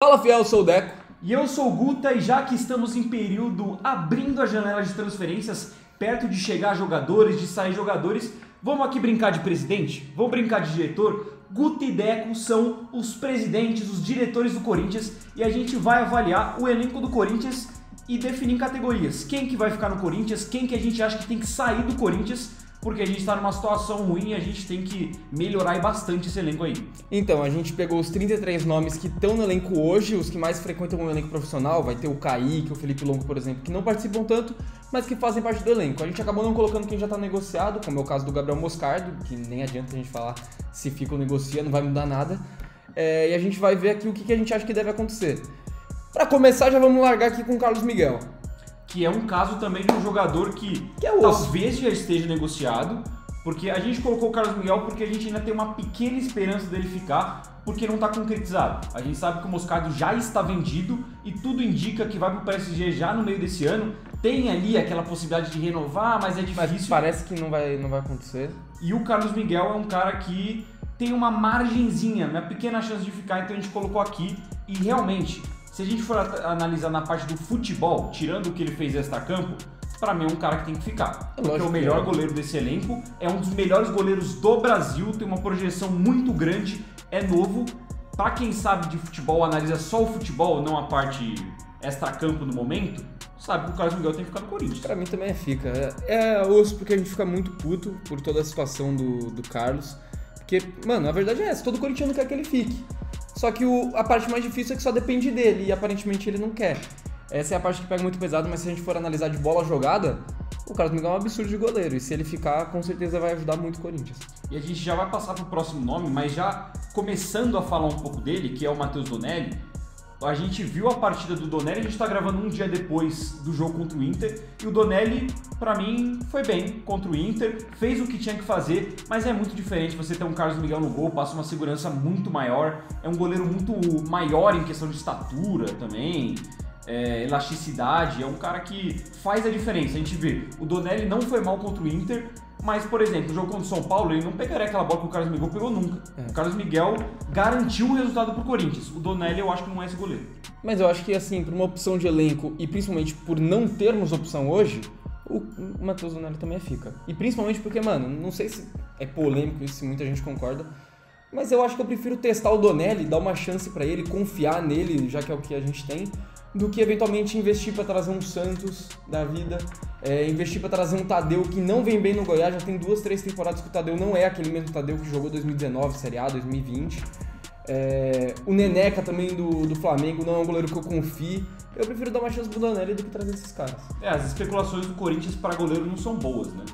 Fala fiel, eu sou o Deco. E eu sou o Guta, e já que estamos em período abrindo a janela de transferências, perto de chegar jogadores, de sair jogadores, vamos aqui brincar de presidente? Vamos brincar de diretor? Guta e Deco são os presidentes, os diretores do Corinthians, e a gente vai avaliar o elenco do Corinthians e definir em categorias. Quem que vai ficar no Corinthians, quem que a gente acha que tem que sair do Corinthians, porque a gente está numa situação ruim e a gente tem que melhorar bastante esse elenco aí. Então, a gente pegou os 33 nomes que estão no elenco hoje, os que mais frequentam o elenco profissional, vai ter o Kaique, o Felipe Longo, por exemplo, que não participam tanto, mas que fazem parte do elenco. A gente acabou não colocando quem já está negociado, como é o caso do Gabriel Moscardo, que nem adianta a gente falar se fica ou negocia, não vai mudar nada. E a gente vai ver aqui o que a gente acha que deve acontecer. Para começar, já vamos largar aqui com o Carlos Miguel. Que é um caso também de um jogador que talvez já esteja negociado, porque a gente colocou o Carlos Miguel porque a gente ainda tem uma pequena esperança dele ficar, porque não está concretizado. A gente sabe que o Moscardo já está vendido e tudo indica que vai para o PSG já no meio desse ano. Tem ali aquela possibilidade de renovar, mas é difícil. Mas parece que não vai acontecer. E o Carlos Miguel é um cara que tem uma margenzinha, uma pequena chance de ficar, então a gente colocou aqui e realmente... Se a gente for analisar na parte do futebol, tirando o que ele fez extra-campo, pra mim é um cara que tem que ficar. Porque é o melhor goleiro desse elenco, é um dos melhores goleiros do Brasil, tem uma projeção muito grande, é novo. Pra quem sabe de futebol, analisa só o futebol, não a parte extra-campo no momento, sabe que o Carlos Miguel tem que ficar no Corinthians. Pra mim também fica. É osso porque a gente fica muito puto por toda a situação do Carlos. Porque, mano, a verdade é essa, todo corintiano quer que ele fique. Só que a parte mais difícil é que só depende dele e aparentemente ele não quer. Essa é a parte que pega muito pesado, mas se a gente for analisar de bola jogada, o Carlos Miguel é um absurdo de goleiro. E se ele ficar, com certeza vai ajudar muito o Corinthians. E a gente já vai passar pro próximo nome, mas já começando a falar um pouco dele, que é o Matheus Donelli. A gente viu a partida do Donelli, a gente está gravando um dia depois do jogo contra o Inter, e o Donelli, pra mim, foi bem contra o Inter, fez o que tinha que fazer, mas é muito diferente você ter um Carlos Miguel no gol, passa uma segurança muito maior, é um goleiro muito maior em questão de estatura também, elasticidade, é um cara que faz a diferença. A gente vê, o Donelli não foi mal contra o Inter, mas, por exemplo, o jogo contra o São Paulo, ele não pegaria aquela bola que o Carlos Miguel pegou nunca. O Carlos Miguel garantiu o resultado pro Corinthians. O Donelli eu acho que não é esse goleiro. Mas eu acho que, assim, por uma opção de elenco e principalmente por não termos opção hoje, o Matheus Donelli também fica. E principalmente porque, mano, não sei se é polêmico isso, se muita gente concorda, mas eu acho que eu prefiro testar o Donelli, dar uma chance pra ele, confiar nele, já que é o que a gente tem, do que eventualmente investir para trazer um Santos da vida, investir para trazer um Tadeu que não vem bem no Goiás, já tem 2, 3 temporadas que o Tadeu não é aquele mesmo Tadeu que jogou 2019, Série A, 2020. O Neneca também do Flamengo não é um goleiro que eu confio. Eu prefiro dar uma chance pro Donelli do que trazer esses caras. As especulações do Corinthians para goleiro não são boas, né?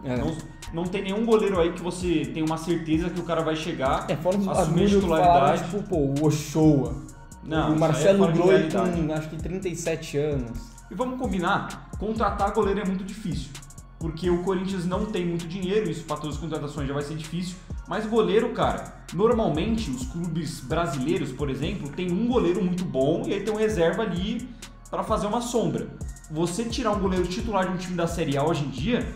Não tem nenhum goleiro aí que você tem uma certeza que o cara vai chegar, assumir a titularidade. Tipo, o Ochoa. Não, o Marcelo Groi com acho que 37 anos. E vamos combinar, contratar goleiro é muito difícil. Porque o Corinthians não tem muito dinheiro, isso para todas as contratações já vai ser difícil. Mas goleiro, cara, normalmente os clubes brasileiros, por exemplo, tem um goleiro muito bom e aí tem um reserva ali para fazer uma sombra. Você tirar um goleiro titular de um time da Série A hoje em dia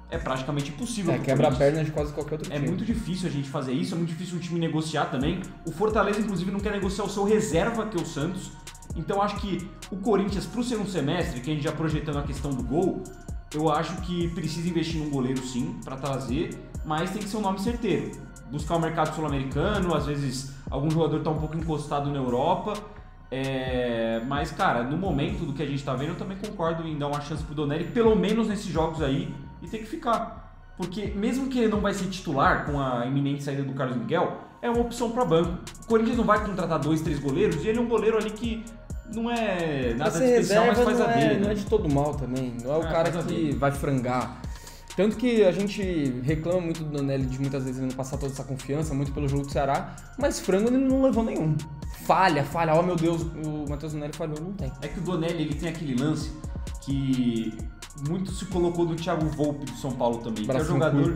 é praticamente impossível. Quebra a perna de quase qualquer outro time. É muito difícil a gente fazer isso, é muito difícil o time negociar também. O Fortaleza, inclusive, não quer negociar o seu reserva, que é o Santos. Então, acho que o Corinthians, pro segundo semestre, que a gente já projetando a questão do gol, eu acho que precisa investir num goleiro, sim, para trazer, mas tem que ser um nome certeiro. Buscar o mercado sul-americano, às vezes algum jogador tá um pouco encostado na Europa. Mas, cara, no momento do que a gente tá vendo, eu também concordo em dar uma chance pro Donelli, pelo menos nesses jogos aí, e tem que ficar. Porque mesmo que ele não vai ser titular com a iminente saída do Carlos Miguel, é uma opção para banco. O Corinthians não vai contratar 2, 3 goleiros, e ele é um goleiro ali que não é nada de especial, mas faz a dele. Não é de todo mal também, não é o cara que vai frangar. Tanto que a gente reclama muito do Donelli de muitas vezes ele não passar toda essa confiança, muito pelo jogo do Ceará, mas frango ele não levou nenhum. Falha, oh meu Deus, o Matheus Donelli falhou, não tem. É que o Donelli, ele tem aquele lance que muito se colocou do Thiago Volpe do São Paulo também, que é o jogador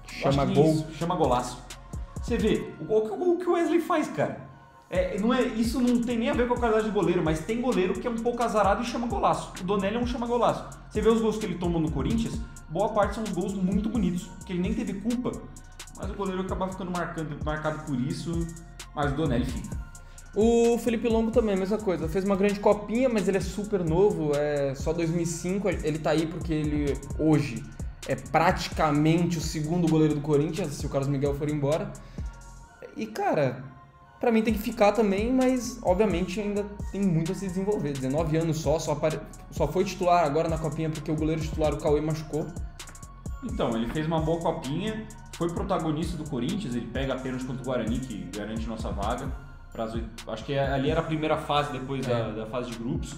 chama gol, chama golaço. Você vê, o que o Wesley faz, cara. Isso não tem nem a ver com a qualidade de goleiro, mas tem goleiro que é um pouco azarado e chama golaço. O Donelli é um chama golaço. Você vê os gols que ele tomou no Corinthians, boa parte são gols muito bonitos, que ele nem teve culpa, mas o goleiro acaba ficando marcado por isso, mas o Donelli fica. O Felipe Longo também, a mesma coisa. Fez uma grande copinha, mas ele é super novo, é só 2005. Ele tá aí porque ele, hoje, é praticamente o segundo goleiro do Corinthians, se o Carlos Miguel for embora. E, cara, pra mim tem que ficar também, mas, obviamente, ainda tem muito a se desenvolver. 19 anos só foi titular agora na copinha porque o goleiro titular, o Cauê, machucou. Então, ele fez uma boa copinha, foi protagonista do Corinthians, ele pega apenas contra o Guarani, que garante nossa vaga. Acho que ali era a primeira fase depois da fase de grupos.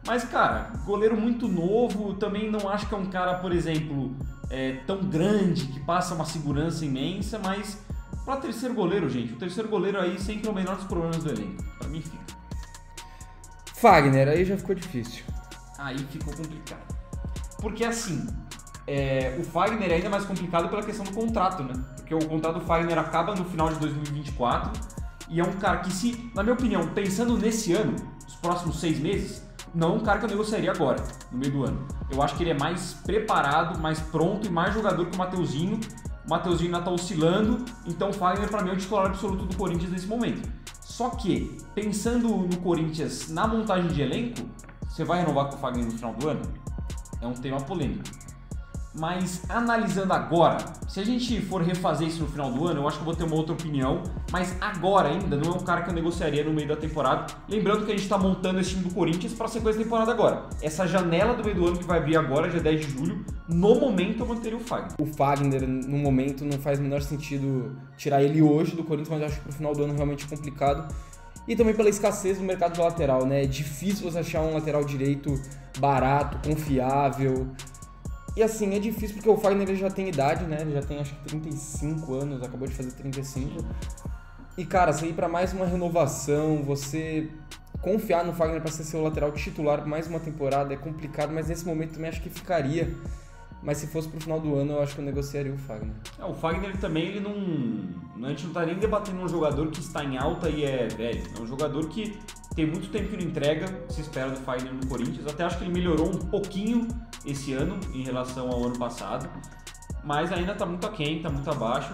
Mas, cara, goleiro muito novo, também não acho que é um cara, por exemplo, tão grande, que passa uma segurança imensa, mas para terceiro goleiro, gente, o terceiro goleiro aí sempre é o menor dos problemas do elenco. Pra mim fica. Fagner, aí já ficou difícil. Aí ficou complicado. Porque assim, o Fagner é ainda mais complicado pela questão do contrato, né? Porque o contrato do Fagner acaba no final de 2024 e é um cara que, na minha opinião, pensando nesse ano, os próximos 6 meses, não é um cara que eu negociaria agora, no meio do ano. Eu acho que ele é mais preparado, mais pronto e mais jogador que o Mateuzinho. O Mateuzinho ainda tá oscilando, então o Fagner pra mim é o titular absoluto do Corinthians nesse momento. Só que, pensando no Corinthians na montagem de elenco, você vai renovar com o Fagner no final do ano? É um tema polêmico. Mas analisando agora, se a gente for refazer isso no final do ano, eu acho que eu vou ter uma outra opinião, mas agora ainda não é um cara que eu negociaria no meio da temporada. Lembrando que a gente está montando esse time do Corinthians para a sequência da temporada agora. Essa janela do meio do ano que vai abrir agora, dia 10 de julho, no momento eu manteria o Fagner. O Fagner, no momento, não faz o menor sentido tirar ele hoje do Corinthians, mas eu acho que pro final do ano realmente é complicado. E também pela escassez do mercado de lateral, né? É difícil você achar um lateral direito barato, confiável. E assim, é difícil porque o Fagner ele já tem idade, né? Ele já tem acho que 35 anos, acabou de fazer 35. E cara, você ir pra mais uma renovação, você confiar no Fagner pra ser seu lateral titular por mais uma temporada é complicado, mas nesse momento também acho que ficaria. Mas se fosse pro final do ano, eu acho que eu negociaria o Fagner. O Fagner também, ele não... A gente não tá nem debatendo um jogador que está em alta e é velho. É um jogador que tem muito tempo que não entrega, se espera do Fagner no Corinthians. Até acho que ele melhorou um pouquinho esse ano em relação ao ano passado. Mas ainda tá muito aquém, tá muito abaixo.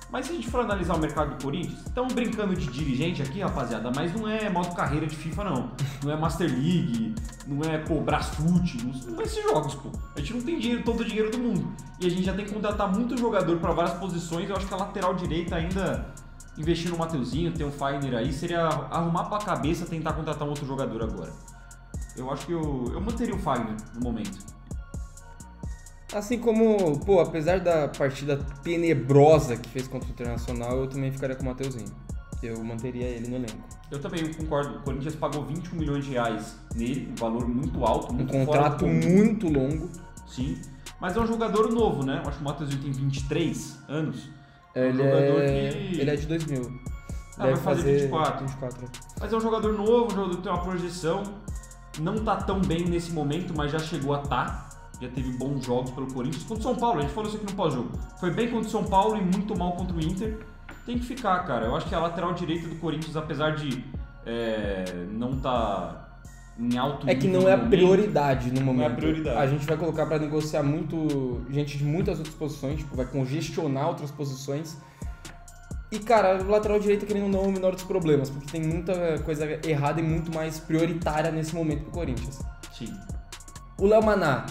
Mas se a gente for analisar o mercado do Corinthians, estamos brincando de dirigente aqui, rapaziada, mas não é modo carreira de FIFA, não. Não é Master League, não é, Brasfoot, não é esses jogos, pô. A gente não tem dinheiro, todo o dinheiro do mundo. E a gente já tem que contratar muito jogador para várias posições. Eu acho que a lateral direita ainda, investir no Mateuzinho, ter um Fagner aí, seria arrumar pra cabeça tentar contratar um outro jogador agora. Eu acho que eu manteria o Fagner no momento. Assim como, apesar da partida tenebrosa que fez contra o Internacional, eu também ficaria com o Mateuzinho. Eu manteria ele no elenco. Eu também concordo. O Corinthians pagou 21 milhões de reais nele, um valor muito alto. Muito um contrato muito longo. Sim, mas é um jogador novo, né? Eu acho que o Mateuzinho tem 23 anos. Ele é de 2000. Vai fazer 24. Mas é um jogador novo, um jogador que tem uma projeção. Não tá tão bem nesse momento, mas já chegou a estar. Já teve bons jogos pelo Corinthians. Contra o São Paulo, a gente falou isso aqui no pós-jogo. Foi bem contra o São Paulo e muito mal contra o Inter. Tem que ficar, cara. Eu acho que a lateral direita do Corinthians, apesar de não tá em alto nível... É que não é a prioridade no momento. Não é a prioridade. A gente vai colocar pra negociar gente de muitas outras posições, vai congestionar outras posições. E, cara, o lateral direito, querendo ou não, é o menor dos problemas, porque tem muita coisa errada e muito mais prioritária nesse momento pro Corinthians. Sim. O Léo Maná,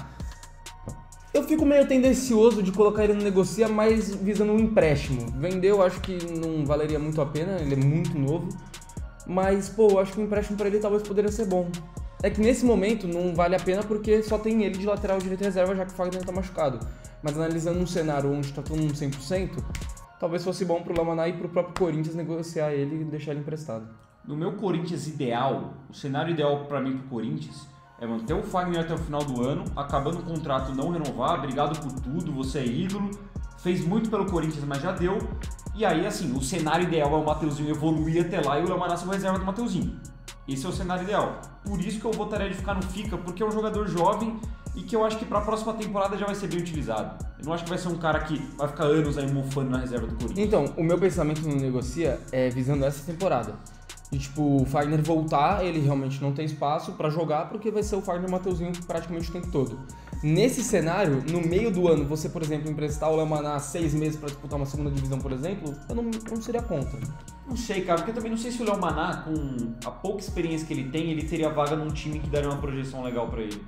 eu fico meio tendencioso de colocar ele no negocia, mas visando um empréstimo. Vender eu acho que não valeria muito a pena, ele é muito novo. Mas, eu acho que um empréstimo pra ele talvez poderia ser bom. É que nesse momento não vale a pena porque só tem ele de lateral direito reserva, já que o Fagner tá machucado. Mas analisando um cenário onde tá todo mundo 100%, talvez fosse bom pro Léo Maná e pro próprio Corinthians negociar ele e deixar ele emprestado. No meu Corinthians ideal, o cenário ideal pra mim pro Corinthians é manter o Fagner até o final do ano, acabando o contrato, não renovar, obrigado por tudo, você é ídolo, fez muito pelo Corinthians, mas já deu. E aí, assim, o cenário ideal é o Mateuzinho evoluir até lá e o Léo Maná ser reserva do Mateuzinho. Esse é o cenário ideal. Por isso que eu votaria de ficar no Fica, porque é um jogador jovem e que eu acho que para a próxima temporada já vai ser bem utilizado. Eu não acho que vai ser um cara que vai ficar anos aí mofando na reserva do Corinthians. Então, o meu pensamento no negocia é visando essa temporada. E tipo, o Fagner voltar, ele realmente não tem espaço pra jogar, porque vai ser o Fagner e o Mateuzinho praticamente o tempo todo. Nesse cenário, no meio do ano, você, por exemplo, emprestar o Léo Maná 6 meses pra disputar uma segunda divisão, por exemplo, eu não seria contra. Não sei, cara, porque eu também não sei se o Léo Maná, com a pouca experiência que ele tem, ele teria vaga num time que daria uma projeção legal pra ele.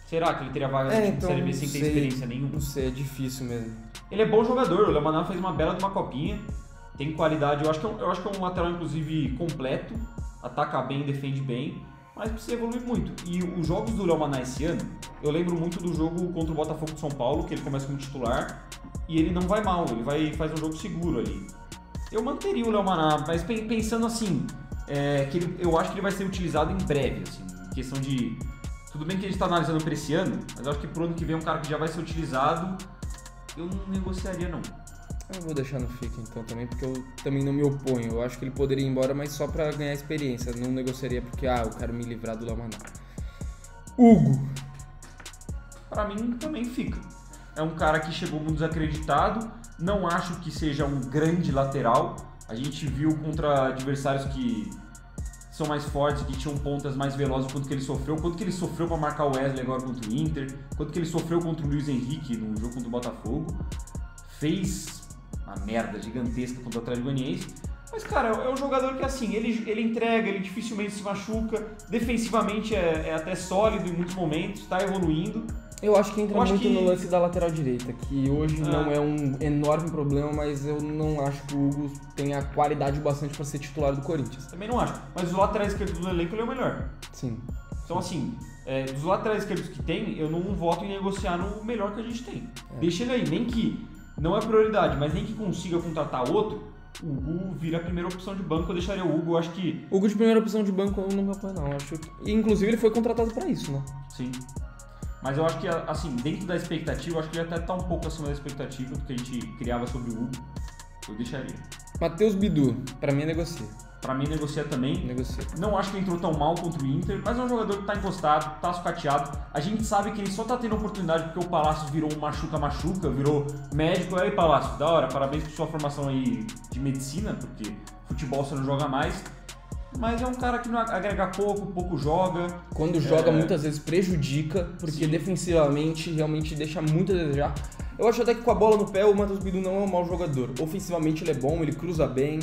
Será que ele teria vaga no time de Série B sem ter experiência nenhuma? Não sei, é difícil mesmo. Ele é bom jogador, o Léo Maná fez uma bela de uma copinha, tem qualidade, eu acho que é um lateral, inclusive, completo, ataca bem, defende bem, mas precisa evoluir muito. E os jogos do Léo Maná esse ano, eu lembro muito do jogo contra o Botafogo de São Paulo, que ele começa como titular, e ele não vai mal, ele faz um jogo seguro ali. Eu manteria o Léo Maná, mas pensando assim, eu acho que ele vai ser utilizado em breve, assim, em questão de... Tudo bem que a gente está analisando para esse ano, mas eu acho que pro ano que vem um cara que já vai ser utilizado, eu não negociaria não. Eu vou deixar no FIC então também, porque eu também não me oponho. Eu acho que ele poderia ir embora, mas só pra ganhar experiência. Não negociaria porque, eu quero me livrar do Léo Maná. Hugo. Pra mim também fica. É um cara que chegou muito desacreditado, não acho que seja um grande lateral. A gente viu contra adversários que são mais fortes, que tinham pontas mais velozes, quanto que ele sofreu pra marcar o Wesley agora contra o Inter, quanto que ele sofreu contra o Luiz Henrique no jogo contra o Botafogo. Fez uma merda gigantesca contra o Atlético Goianiense. Mas, cara, é um jogador que, assim, ele entrega, ele dificilmente se machuca, defensivamente é até sólido em muitos momentos, tá evoluindo. Eu acho que entra muito no lance da lateral direita, que hoje não é um enorme problema, mas eu não acho que o Hugo tenha qualidade bastante para ser titular do Corinthians. Também não acho, mas o lateral esquerdo do elenco ele é o melhor. Sim. Então, assim, dos laterais esquerdos que tem, eu não voto em negociar no melhor que a gente tem. Deixa ele aí, nem que não é prioridade, mas nem que consiga contratar outro, o Hugo vira a primeira opção de banco, eu deixaria o Hugo, eu acho que... Hugo de primeira opção de banco eu não me apoio não, acho que... Inclusive ele foi contratado para isso, né? Sim. Mas eu acho que, assim, dentro da expectativa, eu acho que ele até tá um pouco acima da expectativa do que a gente criava sobre o Hugo. Eu deixaria. Matheus Bidu, pra mim é negocia. Pra mim negocia também. Negocia. Não acho que ele entrou tão mal contra o Inter, mas é um jogador que tá encostado, tá sucateado. A gente sabe que ele só tá tendo oportunidade porque o Palácio virou um machuca-machuca, virou médico. Aí, Palácio, da hora, parabéns por sua formação aí de medicina, porque futebol você não joga mais. Mas é um cara que não agrega pouco joga. Quando joga, muitas vezes prejudica, porque defensivamente realmente deixa muito a desejar. Eu acho até que com a bola no pé o Matheus Bidu não é um mau jogador. Ofensivamente ele é bom, ele cruza bem,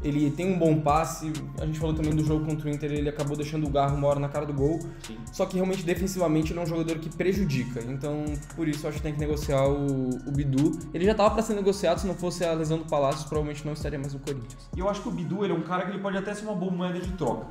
ele tem um bom passe. A gente falou também do jogo contra o Inter, ele acabou deixando o Garro uma hora na cara do gol. Sim. Só que realmente defensivamente ele é um jogador que prejudica. Então por isso eu acho que tem que negociar o Bidu. Ele já estava para ser negociado, se não fosse a lesão do Palácio, provavelmente não estaria mais no Corinthians. E eu acho que o Bidu ele é um cara que ele pode até ser uma boa moeda de troca.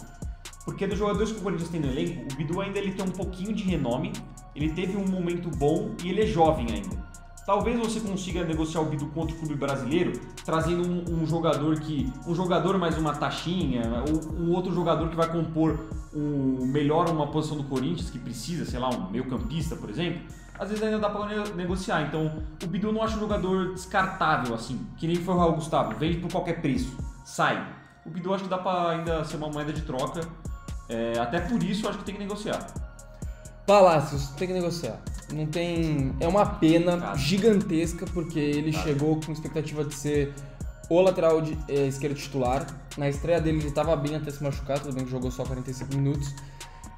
Porque dos jogadores que o Corinthians tem no elenco, o Bidu ainda ele tem um pouquinho de renome, ele teve um momento bom e ele é jovem ainda. Talvez você consiga negociar o Bidu contra o clube brasileiro, trazendo um jogador mais uma taxinha, ou um outro jogador que vai compor melhor uma posição do Corinthians, que precisa, sei lá, um meio-campista, por exemplo. Às vezes ainda dá pra negociar. Então, o Bidu não acho um jogador descartável, assim, que nem foi o Raul Gustavo, vende por qualquer preço, sai. O Bidu acho que dá pra ainda ser uma moeda de troca, até por isso eu acho que tem que negociar. Palácios, tem que negociar. Não tem... É uma pena gigantesca, porque ele chegou com expectativa de ser o lateral esquerdo titular. Na estreia dele ele estava bem até se machucar, tudo bem que jogou só 45 minutos.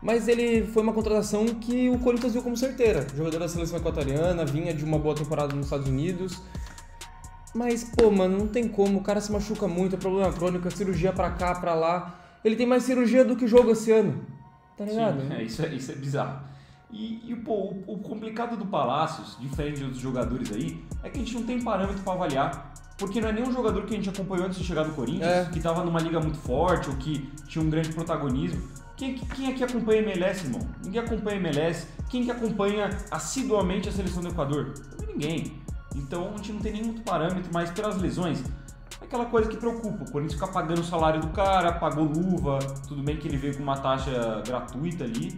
Mas ele foi uma contratação que o Corinthians viu como certeira. Jogador da seleção equatoriana, vinha de uma boa temporada nos Estados Unidos. Mas, pô, mano, não tem como. O cara se machuca muito, é problema crônico, é cirurgia pra cá, pra lá. Ele tem mais cirurgia do que jogo esse ano. Tá ligado? Sim, isso é bizarro. E o complicado do Palácios, diferente de outros jogadores aí, é que a gente não tem parâmetro pra avaliar. Porque não é nenhum jogador que a gente acompanhou antes de chegar no Corinthians, que tava numa liga muito forte ou que tinha um grande protagonismo. Quem aqui acompanha MLS, irmão? Ninguém acompanha MLS. Quem que acompanha assiduamente a seleção do Equador? Também ninguém. Então a gente não tem nenhum parâmetro, mas pelas lesões, é aquela coisa que preocupa. O Corinthians fica pagando o salário do cara, pagou luva, tudo bem que ele veio com uma taxa gratuita ali,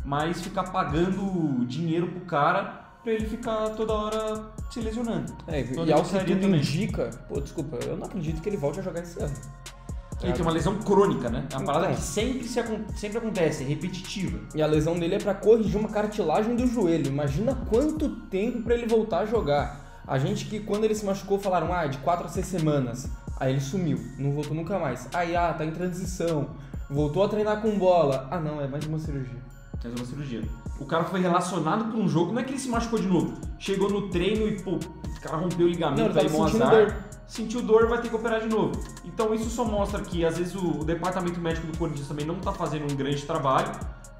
mas ficar pagando dinheiro pro cara pra ele ficar toda hora se lesionando. E ao que tudo indica... Pô, desculpa, eu não acredito que ele volte a jogar esse ano. Ele tem uma lesão crônica, né? É uma parada que sempre acontece, é repetitiva. E a lesão dele é pra corrigir uma cartilagem do joelho. Imagina quanto tempo pra ele voltar a jogar. A gente que quando ele se machucou falaram, de 4 a 6 semanas. Aí ele sumiu, não voltou nunca mais. Aí, tá em transição, voltou a treinar com bola. Ah não, é mais uma cirurgia. Mais uma cirurgia. O cara foi relacionado pra um jogo, não é que ele se machucou de novo. Chegou no treino e, pô, o cara rompeu o ligamento, não, aí bom azar. Sentiu dor, vai ter que operar de novo. Então isso só mostra que, às vezes, o departamento médico do Corinthians também não tá fazendo um grande trabalho.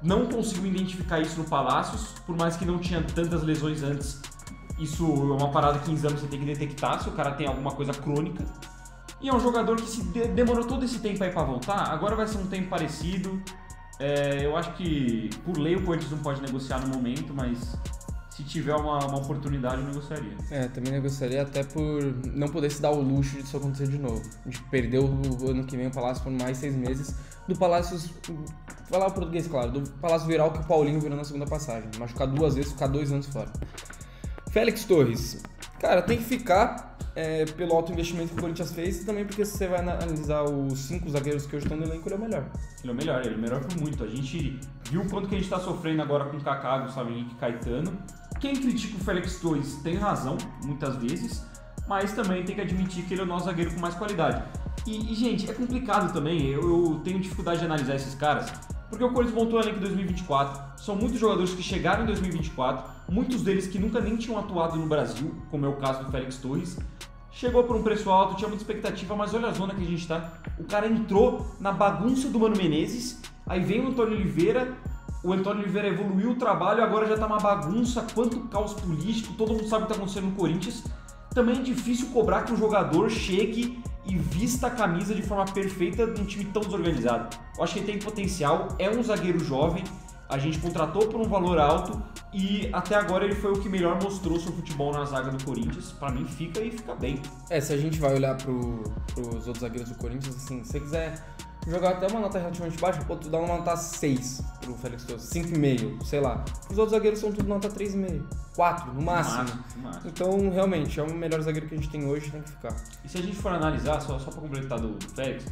Não conseguiu identificar isso no Palácios, por mais que não tinha tantas lesões antes. Isso é uma parada que em exame você tem que detectar, se o cara tem alguma coisa crônica. E é um jogador que se demorou todo esse tempo aí pra voltar, agora vai ser um tempo parecido. Eu acho que, por lei, o Corinthians não pode negociar no momento, mas se tiver uma oportunidade, eu negociaria. Também negociaria até por não poder se dar o luxo disso acontecer de novo. A gente perdeu o ano que vem o Palácio por mais 6 meses. Do Palácios, falar o português, claro, do Palácio virar o que o Paulinho virou na segunda passagem. Machucar 2 vezes, ficar 2 anos fora. Félix Torres, cara, tem que ficar pelo alto investimento que o Corinthians fez e também porque se você vai analisar os 5 zagueiros que hoje estão no elenco, ele é o melhor. Ele é melhor por muito. A gente viu o quanto que a gente tá sofrendo agora com o Kaká, Gustavo Henrique e Caetano. Quem critica o Félix Torres tem razão, muitas vezes, mas também tem que admitir que ele é o nosso zagueiro com mais qualidade. E gente, é complicado também, eu tenho dificuldade de analisar esses caras, porque o Corinthians montou o elenco em 2024, são muitos jogadores que chegaram em 2024, muitos deles que nunca nem tinham atuado no Brasil, como é o caso do Félix Torres. Chegou por um preço alto, tinha muita expectativa, mas olha a zona que a gente tá. O cara entrou na bagunça do Mano Menezes, aí vem o Antônio Oliveira evoluiu o trabalho, agora já tá uma bagunça, quanto caos político, todo mundo sabe o que tá acontecendo no Corinthians. Também é difícil cobrar que um jogador chegue e vista a camisa de forma perfeita num time tão desorganizado. Eu acho que ele tem potencial, é um zagueiro jovem, a gente contratou por um valor alto e até agora ele foi o que melhor mostrou seu futebol na zaga do Corinthians. Pra mim fica e fica bem. Se a gente vai olhar pros outros zagueiros do Corinthians, assim, se você quiser jogar até uma nota relativamente baixa, tu dá uma nota 6 pro Félix Torres, 5,5, sei lá. Os outros zagueiros são tudo nota 3,5, 4 no máximo. Então, realmente, é o melhor zagueiro que a gente tem hoje, tem que ficar. E se a gente for analisar, só pra completar do Félix,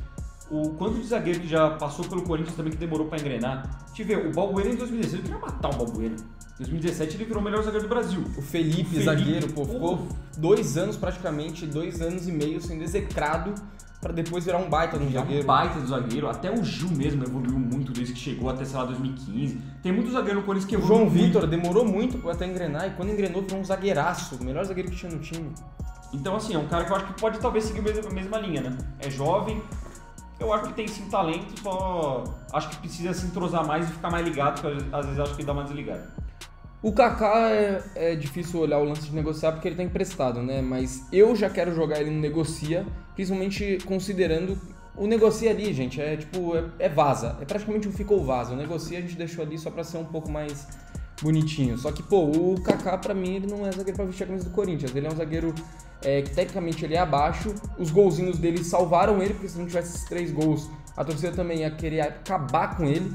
o quanto de zagueiro que já passou pelo Corinthians também que demorou pra engrenar. O Balbuena em 2016, ele queria matar o Balbuena. Em 2017 ele virou o melhor zagueiro do Brasil. O Felipe zagueiro, ficou 2 anos praticamente, 2 anos e meio sendo execrado pra depois virar um baita do zagueiro. Um baita do zagueiro. Até o Gil mesmo evoluiu muito desde que chegou até, sei lá, 2015. Tem muito zagueiro no Corinthians que evoluiu. O João Vitor demorou muito até engrenar e quando engrenou virou um zagueiraço, o melhor zagueiro que tinha no time. Então, assim, é um cara que eu acho que pode talvez seguir a mesma linha, né? É jovem, eu acho que tem sim talento, só acho que precisa se entrosar mais e ficar mais ligado, porque às vezes acho que ele dá uma desligada. O Kaká é difícil olhar o lance de negociar porque ele tá emprestado, né? Mas eu já quero jogar ele no negocia, principalmente considerando o negocia ali, gente, é vaza. É praticamente um fica ou vaza. O negocia a gente deixou ali só pra ser um pouco mais bonitinho. Só que, o Kaká pra mim ele não é zagueiro pra vestir a camisa do Corinthians. Ele é um zagueiro que tecnicamente ele é abaixo. Os golzinhos dele salvaram ele, porque se não tivesse esses 3 gols, a torcida também ia querer acabar com ele.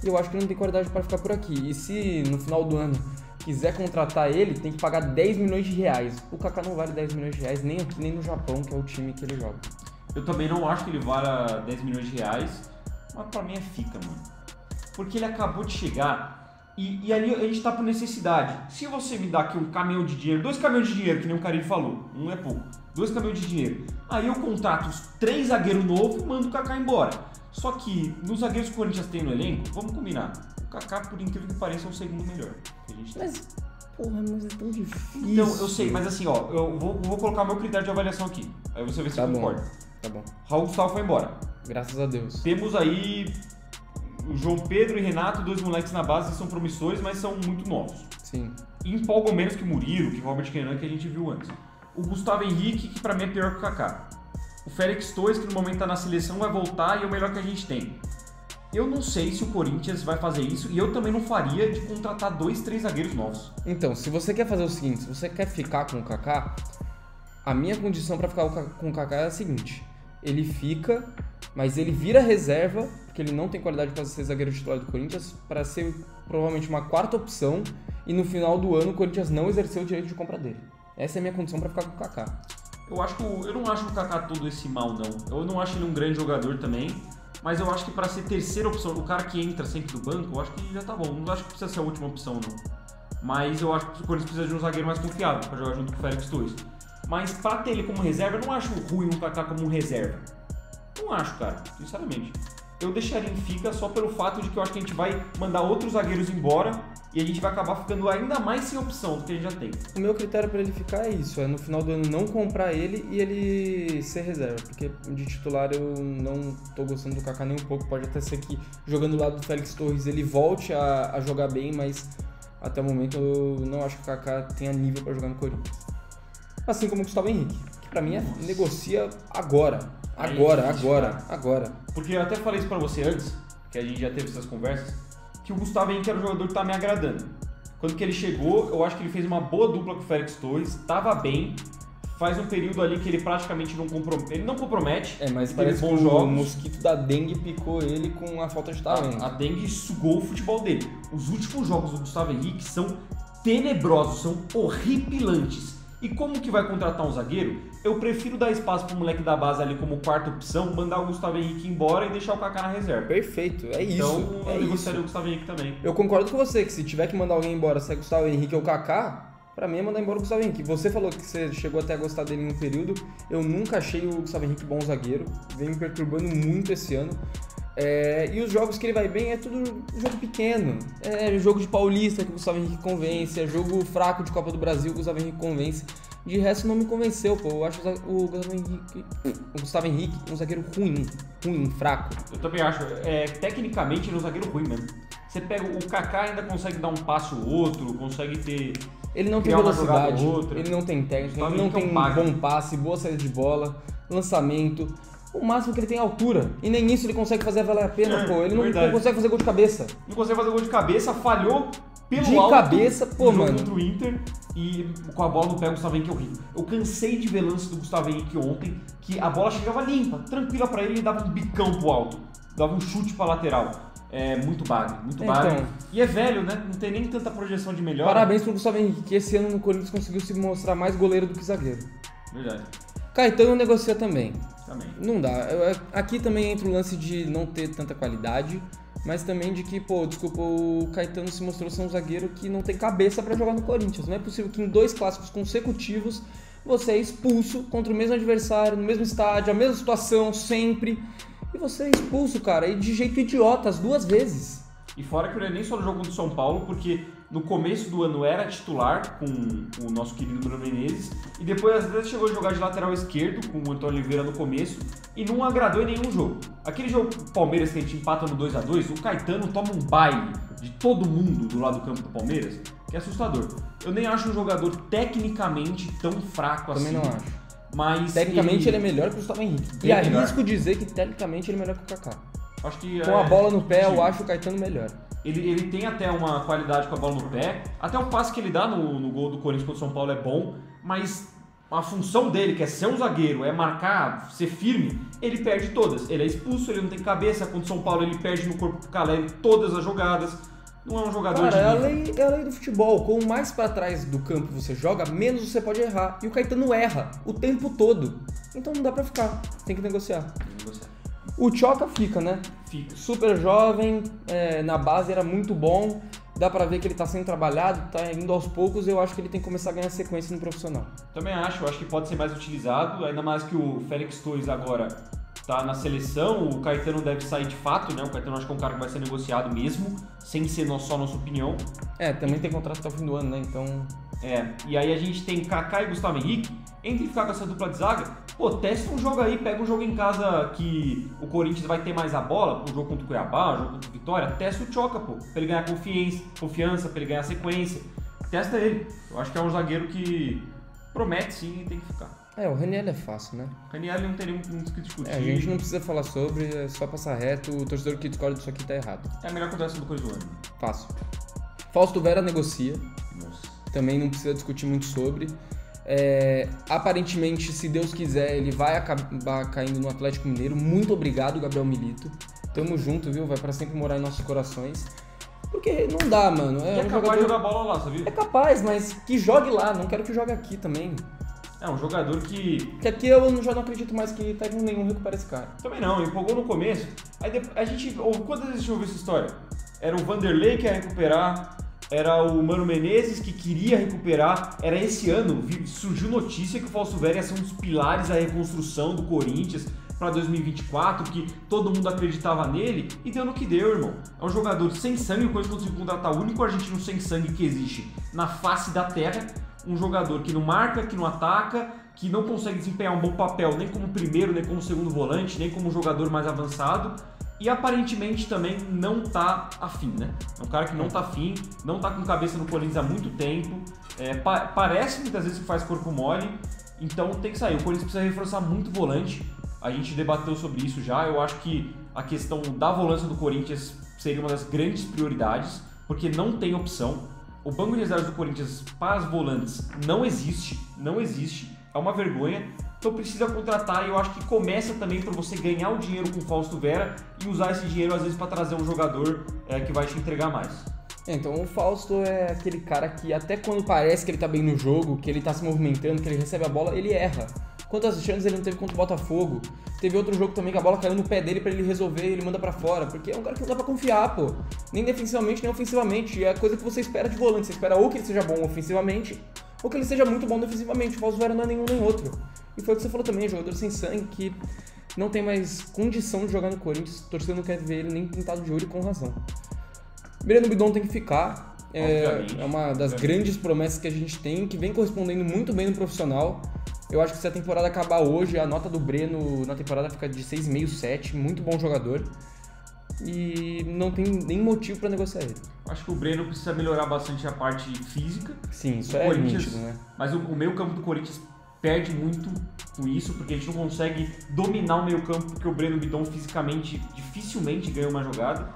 E eu acho que ele não tem qualidade para ficar por aqui. E se no final do ano quiser contratar ele, tem que pagar 10 milhões de reais. O Kaká não vale 10 milhões de reais, nem aqui, nem no Japão, que é o time que ele joga. Eu também não acho que ele valha 10 milhões de reais, mas pra mim fica, mano. Porque ele acabou de chegar e ali a gente tá por necessidade. Se você me dá aqui um caminhão de dinheiro, 2 caminhões de dinheiro, que nem o Carilho falou, não é pouco, 2 caminhões de dinheiro, aí eu contrato os 3 zagueiros novos e mando o Kaká embora. Só que nos zagueiros que o Corinthians tem no elenco, vamos combinar, o Kaká, por incrível que pareça, é o segundo melhor que a gente tem. Mas é tão difícil. Então, eu sei, mas assim, eu vou colocar meu critério de avaliação aqui, aí você vê se você concorda. Tá bom. Raul Gustavo foi embora. Graças a Deus. Temos aí o João Pedro e Renato, 2 moleques na base que são promissores, mas são muito novos. Sim. E empolgam menos que Murilo, que Robert Kenan, que a gente viu antes. O Gustavo Henrique, que pra mim é pior que o Kaká. O Félix Torres, que no momento tá na seleção, vai voltar e é o melhor que a gente tem. Eu não sei se o Corinthians vai fazer isso e eu também não faria de contratar 2, 3 zagueiros novos. Então, se você quer fazer o seguinte, se você quer ficar com o Kaká, a minha condição pra ficar com o Kaká é a seguinte: ele fica, mas ele vira reserva, porque ele não tem qualidade para ser zagueiro titular do Corinthians, para ser provavelmente uma 4ª opção e no final do ano o Corinthians não exerceu o direito de compra dele. Essa é a minha condição pra ficar com o Kaká. Eu não acho o Kaká todo esse mal, não. Eu não acho ele um grande jogador também, mas eu acho que para ser 3ª opção, o cara que entra sempre do banco, eu acho que já tá bom. Não acho que precisa ser a última opção, não. Mas eu acho que o Corinthians precisa de um zagueiro mais confiável para jogar junto com o Félix Torres. mas pra ter ele como reserva, eu não acho ruim o Kaká como um reserva. Não acho, cara, sinceramente. Eu deixaria em fica só pelo fato de que eu acho que a gente vai mandar outros zagueiros embora e a gente vai acabar ficando ainda mais sem opção do que a gente já tem. O meu critério para ele ficar é isso, é no final do ano não comprar ele e ele ser reserva, porque de titular eu não tô gostando do Kaká nem um pouco, pode até ser que jogando do lado do Félix Torres ele volte a jogar bem, mas até o momento eu não acho que o Kaká tenha nível para jogar no Corinthians. Assim como o Gustavo Henrique, que para mim negocia agora. Agora. Porque eu até falei isso pra você antes, que a gente já teve essas conversas, que o Gustavo Henrique era o jogador que tá me agradando. Quando que ele chegou, eu acho que ele fez uma boa dupla com o Félix Torres, tava bem, faz um período ali que ele praticamente não compromete. Ele não compromete. Mas parece que o mosquito da dengue picou ele com a falta de talento. A dengue sugou o futebol dele. Os últimos jogos do Gustavo Henrique são tenebrosos, são horripilantes. E como que vai contratar um zagueiro? Eu prefiro dar espaço pro moleque da base ali como quarta opção, mandar o Gustavo Henrique embora e deixar o Kaká na reserva. Perfeito, é isso. Então eu gostaria do Gustavo Henrique também. Eu concordo com você, que se tiver que mandar alguém embora, se é Gustavo Henrique ou Kaká, pra mim é mandar embora o Gustavo Henrique. Você falou que você chegou até a gostar dele em um período, eu nunca achei o Gustavo Henrique bom zagueiro, vem me perturbando muito esse ano. E os jogos que ele vai bem é tudo jogo pequeno. É jogo de Paulista que o Gustavo Henrique convence, é jogo fraco de Copa do Brasil que o Gustavo Henrique convence. De resto não me convenceu, pô. Eu acho o Gustavo Henrique um zagueiro ruim, fraco. Eu também acho. Tecnicamente ele é um zagueiro ruim mesmo. Você pega o Kaká ainda consegue dar um passe ou outro, consegue ter... Ele não tem velocidade, ele não tem técnica, ele não tem bom passe, boa saída de bola, lançamento. O máximo que ele tem é altura. E nem isso ele consegue fazer valer a pena, pô. Ele não consegue fazer gol de cabeça. Não consegue fazer gol de cabeça, falhou pelo de alto cabeça, pô, mano. Contra o Inter e com a bola no pé o Gustavo Henrique é horrível. Eu cansei de ver lance do Gustavo Henrique ontem que a bola chegava limpa, tranquila pra ele e dava um bicão pro alto. Dava um chute pra lateral. Muito bagre. Então, e é velho, né? Não tem nem tanta projeção de melhor. Parabéns pro Gustavo Henrique, que esse ano no Corinthians conseguiu se mostrar mais goleiro do que zagueiro. Verdade. Caetano negocia também. Não dá. Aqui também entra o lance de não ter tanta qualidade, mas também de que, o Caetano se mostrou ser um zagueiro que não tem cabeça pra jogar no Corinthians. Não é possível que em 2 clássicos consecutivos você é expulso contra o mesmo adversário, no mesmo estádio, a mesma situação, sempre. E você é expulso, cara, e de jeito idiota, as 2 vezes. E fora que ele nem só no jogo do São Paulo, porque no começo do ano era titular com o nosso querido Bruno Menezes, e depois às vezes chegou a jogar de lateral esquerdo com o Antônio Oliveira no começo, e não agradou em nenhum jogo. Aquele jogo Palmeiras que a gente empata no 2x2, o Caetano toma um baile de todo mundo do lado do campo do Palmeiras, que é assustador. Eu nem acho um jogador tecnicamente tão fraco assim. Também não acho. Mas tecnicamente ele é melhor que o Gustavo Henrique. E arrisco dizer que tecnicamente ele é melhor que o Kaká. Acho que com a bola no pé, eu acho o Caetano melhor. Ele tem até uma qualidade com a bola no pé, até o passe que ele dá no gol do Corinthians contra o São Paulo é bom, mas a função dele, que é ser um zagueiro, é marcar, ser firme, ele perde todas. Ele é expulso, ele não tem cabeça, contra o São Paulo ele perde no corpo do Caleri todas as jogadas. Não é um jogador é a lei do futebol. Quanto mais pra trás do campo você joga, menos você pode errar. E o Caetano erra o tempo todo. Então não dá pra ficar, tem que negociar. O Tchoca fica, né? Fica. Super jovem, na base era muito bom. Dá pra ver que ele tá sendo trabalhado, tá indo aos poucos. Eu acho que ele tem que começar a ganhar sequência no profissional. Também acho que pode ser mais utilizado. Ainda mais que o Félix Torres agora tá na seleção. O Caetano deve sair de fato, né? O Caetano acho que é um cara que vai ser negociado mesmo, sem ser só nossa opinião. Também tem contrato até o fim do ano, né? Então... E aí a gente tem Kaká e Gustavo Henrique. Entre ficar com essa dupla de zaga, testa um jogo aí, pega um jogo em casa que o Corinthians vai ter mais a bola, um jogo contra o Cuiabá, um jogo contra o Vitória, testa o Tchoca, pra ele ganhar confiança, pra ele ganhar sequência. Testa ele. Eu acho que é um zagueiro que promete sim e tem que ficar. O Raniel é fácil, né? O Raniel não tem muito que discutir. A gente não precisa falar sobre, é só passar reto. O torcedor que discorda disso aqui tá errado. É a melhor contratação do Corinthians do ano. Fácil. Fausto Vera negocia. Nossa. Também não precisa discutir muito sobre. Aparentemente, se Deus quiser, ele vai acabar caindo no Atlético Mineiro. Muito obrigado, Gabriel Milito. Tamo junto, viu? Vai pra sempre morar em nossos corações. Porque não dá, mano. É um capaz de jogar bola lá, sabia? É capaz, mas que jogue lá. Não quero que jogue aqui também. É um jogador que... Que aqui eu já não acredito mais que técnico nenhum recupera esse cara. Também não, empolgou no começo. Aí a gente... Quantas vezes a gente ouviu essa história? Era o Vanderlei que ia recuperar, era o Mano Menezes que queria recuperar. Era esse ano, surgiu notícia que o Fausto Vera ia ser um dos pilares da reconstrução do Corinthians para 2024, que todo mundo acreditava nele, e deu no que deu, irmão. É um jogador sem sangue, o Corinthians conseguiu contratar o único argentino sem sangue que existe na face da terra, um jogador que não marca, que não ataca, que não consegue desempenhar um bom papel nem como primeiro, nem como segundo volante, nem como jogador mais avançado, e aparentemente também não tá afim, né? É um cara que não tá afim, não tá com cabeça no Corinthians há muito tempo, parece muitas vezes que faz corpo mole, então tem que sair. O Corinthians precisa reforçar muito volante. A gente debateu sobre isso já. Eu acho que a questão da volância do Corinthians seria uma das grandes prioridades, porque não tem opção. O banco de reservas do Corinthians para as volantes não existe, é uma vergonha. Então precisa contratar, e eu acho que começa também por você ganhar o dinheiro com o Fausto Vera e usar esse dinheiro às vezes para trazer um jogador que vai te entregar mais. Então o Fausto é aquele cara que até quando parece que ele tá bem no jogo, que ele tá se movimentando, que ele recebe a bola, ele erra. Quantas chances ele não teve contra o Botafogo? Teve outro jogo também que a bola caiu no pé dele pra ele resolver e ele manda pra fora, porque é um cara que não dá pra confiar, pô. Nem defensivamente, nem ofensivamente. E é a coisa que você espera de volante. Você espera ou que ele seja bom ofensivamente, ou que ele seja muito bom defensivamente. O Fausto Vera não é nenhum nem outro. E foi o que você falou também, jogador sem sangue, que não tem mais condição de jogar no Corinthians. O torcedor não quer ver ele nem pintado de ouro, e com razão. Breno Bidon tem que ficar. É uma das grandes promessas que a gente tem, que vem correspondendo muito bem no profissional. Eu acho que se a temporada acabar hoje, a nota do Breno na temporada fica de 6,5, 7, muito bom jogador. E não tem nem motivo para negociar ele. Acho que o Breno precisa melhorar bastante a parte física. Sim, isso é nítido, né? Mas o meio campo do Corinthians perde muito com isso, porque a gente não consegue dominar o meio campo, porque o Breno Bidon fisicamente dificilmente ganha uma jogada.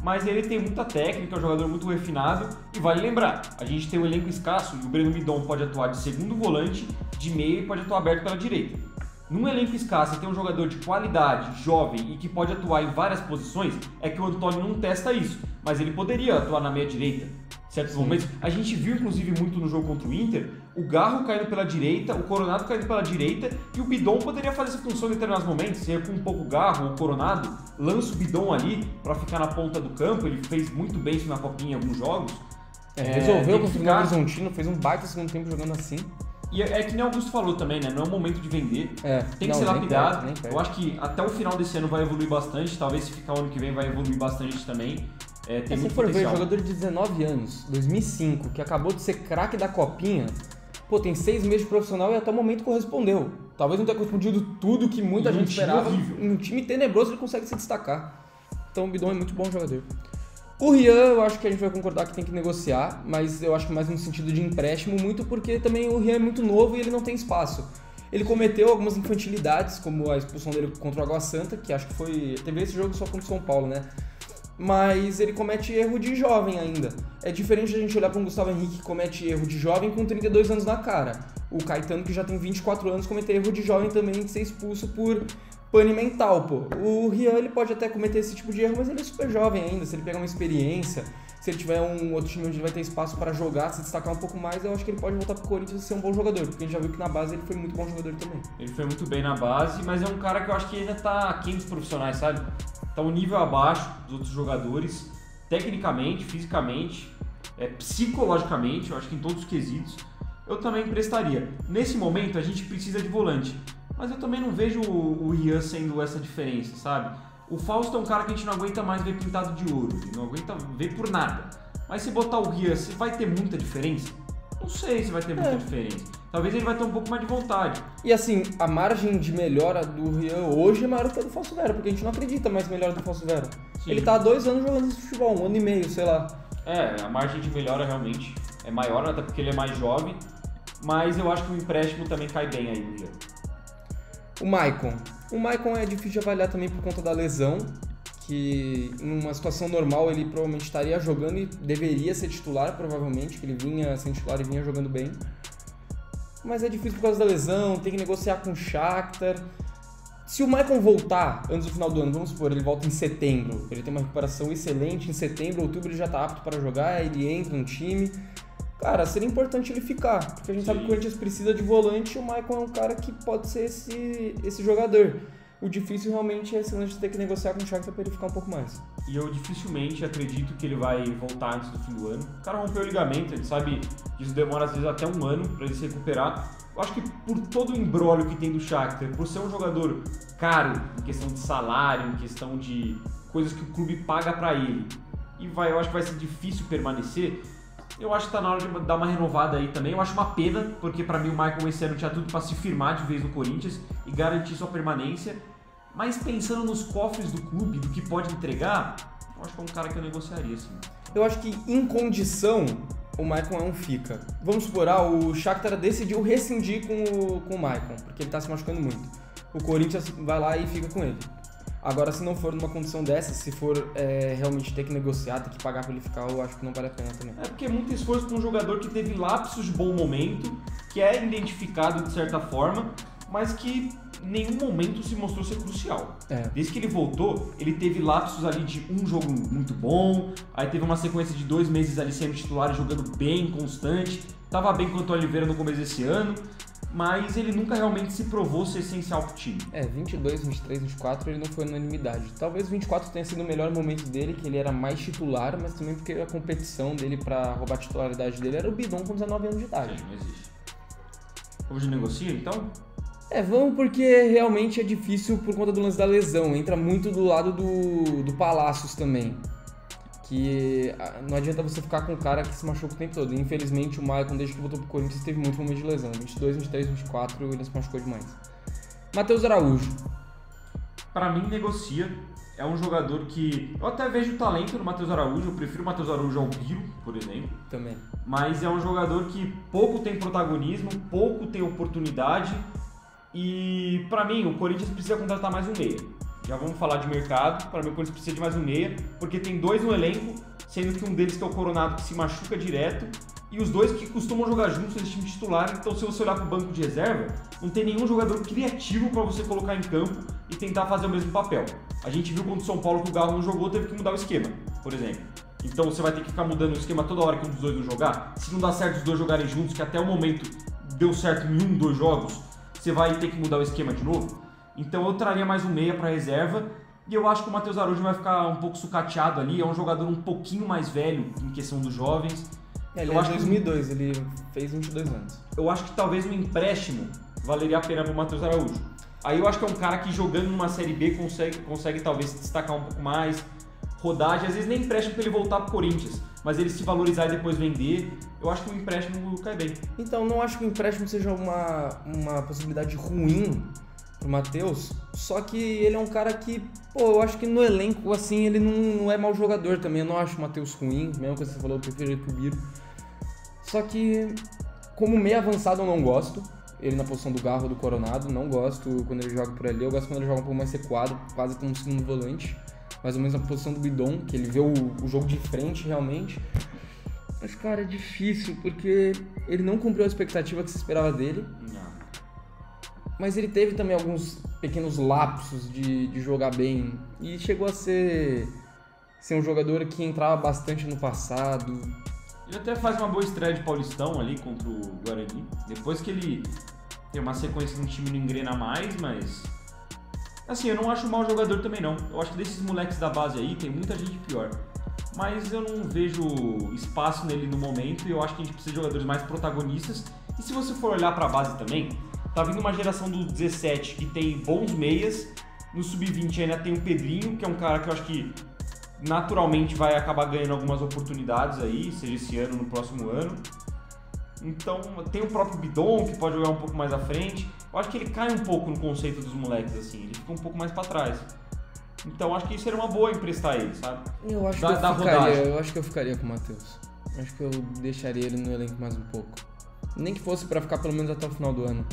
Mas ele tem muita técnica, é um jogador muito refinado, e vale lembrar, a gente tem um elenco escasso e o Breno Bidon pode atuar de segundo volante, de meio, e pode atuar aberto pela direita. Num elenco escasso, tem um jogador de qualidade, jovem e que pode atuar em várias posições, é que o Antônio não testa isso, mas ele poderia atuar na meia direita. Em certos momentos, a gente viu inclusive muito no jogo contra o Inter, o Garro caindo pela direita, o Coronado caindo pela direita, e o Bidon poderia fazer essa função em determinados momentos. Se recua um pouco o Garro ou o Coronado, lança o Bidon ali para ficar na ponta do campo. Ele fez muito bem isso na Copinha em alguns jogos. Resolveu contra o Novo Horizontino, fez um baita segundo tempo jogando assim. E é que nem o Augusto falou também, né? Não é o momento de vender. Tem que ser lapidado. Eu acho que até o final desse ano vai evoluir bastante. Talvez se ficar o ano que vem vai evoluir bastante também. Tem muito se for potencial. ver, jogador de 19 anos, 2005, que acabou de ser craque da Copinha, pô, tem 6 meses de profissional e até o momento correspondeu. Talvez não tenha correspondido tudo que muita gente esperava. Em um time tenebroso ele consegue se destacar. Então o Bidon é muito bom jogador. O Rian, eu acho que a gente vai concordar que tem que negociar, mas eu acho que mais no sentido de empréstimo, muito porque também o Rian é muito novo e ele não tem espaço. Ele cometeu algumas infantilidades, como a expulsão dele contra o Água Santa, que acho que foi... Teve esse jogo só contra o São Paulo, né? Mas ele comete erro de jovem ainda. É diferente a gente olhar para um Gustavo Henrique que comete erro de jovem com 32 anos na cara. O Caetano, que já tem 24 anos, cometer erro de jovem também, de ser expulso por pane mental, pô. O Rian, ele pode até cometer esse tipo de erro, mas ele é super jovem ainda. Se ele pegar uma experiência, se ele tiver um outro time onde ele vai ter espaço para jogar, se destacar um pouco mais, eu acho que ele pode voltar pro Corinthians e ser um bom jogador. Porque a gente já viu que na base ele foi muito bom jogador também. Ele foi muito bem na base, mas é um cara que eu acho que ainda tá aquém dos profissionais, sabe? Tá um nível abaixo dos outros jogadores, tecnicamente, fisicamente, psicologicamente, eu acho que em todos os quesitos. Eu também emprestaria. Nesse momento a gente precisa de volante, mas eu também não vejo o Rian sendo essa diferença, sabe? O Fausto é um cara que a gente não aguenta mais ver pintado de ouro, não aguenta ver por nada. Mas se botar o Rian, se vai ter muita diferença? Não sei se vai ter muita diferença. Talvez ele vai ter um pouco mais de vontade. E assim, a margem de melhora do Rian hoje é maior que a do Fausto Vera, porque a gente não acredita mais na melhora do Fausto Vera. Sim. Ele tá há 2 anos jogando esse futebol, 1 ano e meio, sei lá. A margem de melhora realmente é maior, até porque ele é mais jovem. Mas eu acho que o empréstimo também cai bem aí no Rian. O Maicon é difícil de avaliar também por conta da lesão, que em uma situação normal ele provavelmente estaria jogando e deveria ser titular, provavelmente, que ele vinha sendo titular e vinha jogando bem. Mas é difícil por causa da lesão, tem que negociar com o Shakhtar. Se o Maicon voltar antes do final do ano, vamos supor, ele volta em setembro, ele tem uma recuperação excelente, em setembro, outubro ele já está apto para jogar, ele entra no time. Cara, seria importante ele ficar, porque a gente sabe que o Corinthians precisa de volante e o Maicon é um cara que pode ser esse jogador. O difícil realmente é esse lance de ter que negociar com o Shakhtar para ele ficar um pouco mais. E eu dificilmente acredito que ele vai voltar antes do fim do ano. O cara rompeu o ligamento, a gente sabe que isso demora às vezes até um ano para ele se recuperar. Eu acho que por todo o imbróglio que tem do Shakhtar, por ser um jogador caro em questão de salário, em questão de coisas que o clube paga para ele, eu acho que vai ser difícil permanecer. Eu acho que tá na hora de dar uma renovada aí também. Eu acho uma pena, porque para mim o Maicon esse ano tinha tudo para se firmar de vez no Corinthians e garantir sua permanência. Mas pensando nos cofres do clube, do que pode entregar, eu acho que é um cara que eu negociaria, sim. Eu acho que em condição, o Maicon é um fica. Vamos supor, o Shakhtar decidiu rescindir com o Maicon, porque ele tá se machucando muito. O Corinthians vai lá e fica com ele. Agora, se não for numa condição dessa, se for realmente ter que negociar, ter que pagar pra ele ficar, eu acho que não vale a pena também. É porque é muito esforço pra um jogador que teve lapsos de bom momento, que é identificado de certa forma, mas que em nenhum momento se mostrou ser crucial. Desde que ele voltou, ele teve lapsos ali de um jogo muito bom, aí teve uma sequência de 2 meses ali sendo titular e jogando bem, constante, tava bem com o Antônio Oliveira no começo desse ano, mas ele nunca realmente se provou ser essencial pro time. 22, 23, 24 ele não foi unanimidade. Talvez 24 tenha sido o melhor momento dele, que ele era mais titular, mas também porque a competição dele pra roubar a titularidade dele era o Bidon com 19 anos de idade. Sim, não existe. Hoje negocia, então? Vamos porque realmente é difícil por conta do lance da lesão. Entra muito do lado do Palácios também. Que não adianta você ficar com um cara que se machuca o tempo todo. Infelizmente o Maicon, desde que voltou pro Corinthians, teve muito momento de lesão. 22, 23, 24 ele se machucou demais. Matheus Araújo. Pra mim, negocia. É um jogador que... Eu até vejo talento no Matheus Araújo. Eu prefiro o Matheus Araújo ao Biro, por exemplo. Também. Mas é um jogador que pouco tem protagonismo, pouco tem oportunidade. E pra mim, o Corinthians precisa contratar mais um meia. Já vamos falar de mercado. Para mim, o Corinthians precisa de mais um meia, porque tem 2 no elenco, sendo que um deles que é o Coronado, que se machuca direto, e os 2 que costumam jogar juntos nesse time titular. Então, se você olhar para o banco de reserva, não tem nenhum jogador criativo para você colocar em campo e tentar fazer o mesmo papel. A gente viu contra o São Paulo que o Galo não jogou, teve que mudar o esquema, por exemplo. Então, você vai ter que ficar mudando o esquema toda hora que um dos 2 não jogar. Se não dá certo os 2 jogarem juntos, que até o momento deu certo em 2 jogos, você vai ter que mudar o esquema de novo. Então eu traria mais um meia para reserva e eu acho que o Matheus Araújo vai ficar um pouco sucateado ali, é um jogador um pouquinho mais velho em questão dos jovens. Ele é de 2002, ele fez 22 anos. Eu acho que talvez um empréstimo valeria a pena para o Matheus Araújo. Aí eu acho que é um cara que jogando numa Série B consegue talvez destacar um pouco mais, rodagem, às vezes nem empréstimo para ele voltar pro Corinthians, mas ele se valorizar e depois vender, eu acho que o empréstimo cai bem. Então, não acho que o empréstimo seja uma possibilidade ruim pro Matheus, só que ele é um cara que, eu acho que no elenco, assim, ele não é mau jogador também. Eu não acho o Matheus ruim, mesmo que você falou, eu prefiro ele pro Biro. Só que, como meio avançado, eu não gosto. Ele na posição do Garro, do Coronado, não gosto quando ele joga por ali. Eu gosto quando ele joga um pouco mais recuado, quase como um segundo volante. Mais ou menos na posição do Bidon, que ele vê o jogo de frente, realmente. Mas, cara, é difícil, porque ele não cumpriu a expectativa que se esperava dele. Não. Mas ele teve também alguns pequenos lapsos de jogar bem. E chegou a ser um jogador que entrava bastante no passado. Ele até faz uma boa estreia de Paulistão ali contra o Guarani. Depois que ele tem uma sequência no time não engrena mais, mas... Assim, eu não acho um mau jogador também não. Eu acho que desses moleques da base aí tem muita gente pior. Mas eu não vejo espaço nele no momento e eu acho que a gente precisa de jogadores mais protagonistas. E se você for olhar pra base também, tá vindo uma geração do 17 que tem bons meias. No sub-20 ainda tem o Pedrinho, que é um cara que eu acho que naturalmente vai acabar ganhando algumas oportunidades aí, seja esse ano ou no próximo ano. Então tem o próprio Bidon, que pode jogar um pouco mais à frente. Eu acho que ele cai um pouco no conceito dos moleques, assim, ele fica um pouco mais pra trás. Então acho que isso seria uma boa emprestar ele, sabe? Eu acho que eu ficaria com o Matheus. Acho que eu deixaria ele no elenco mais um pouco. Nem que fosse pra ficar pelo menos até o final do ano.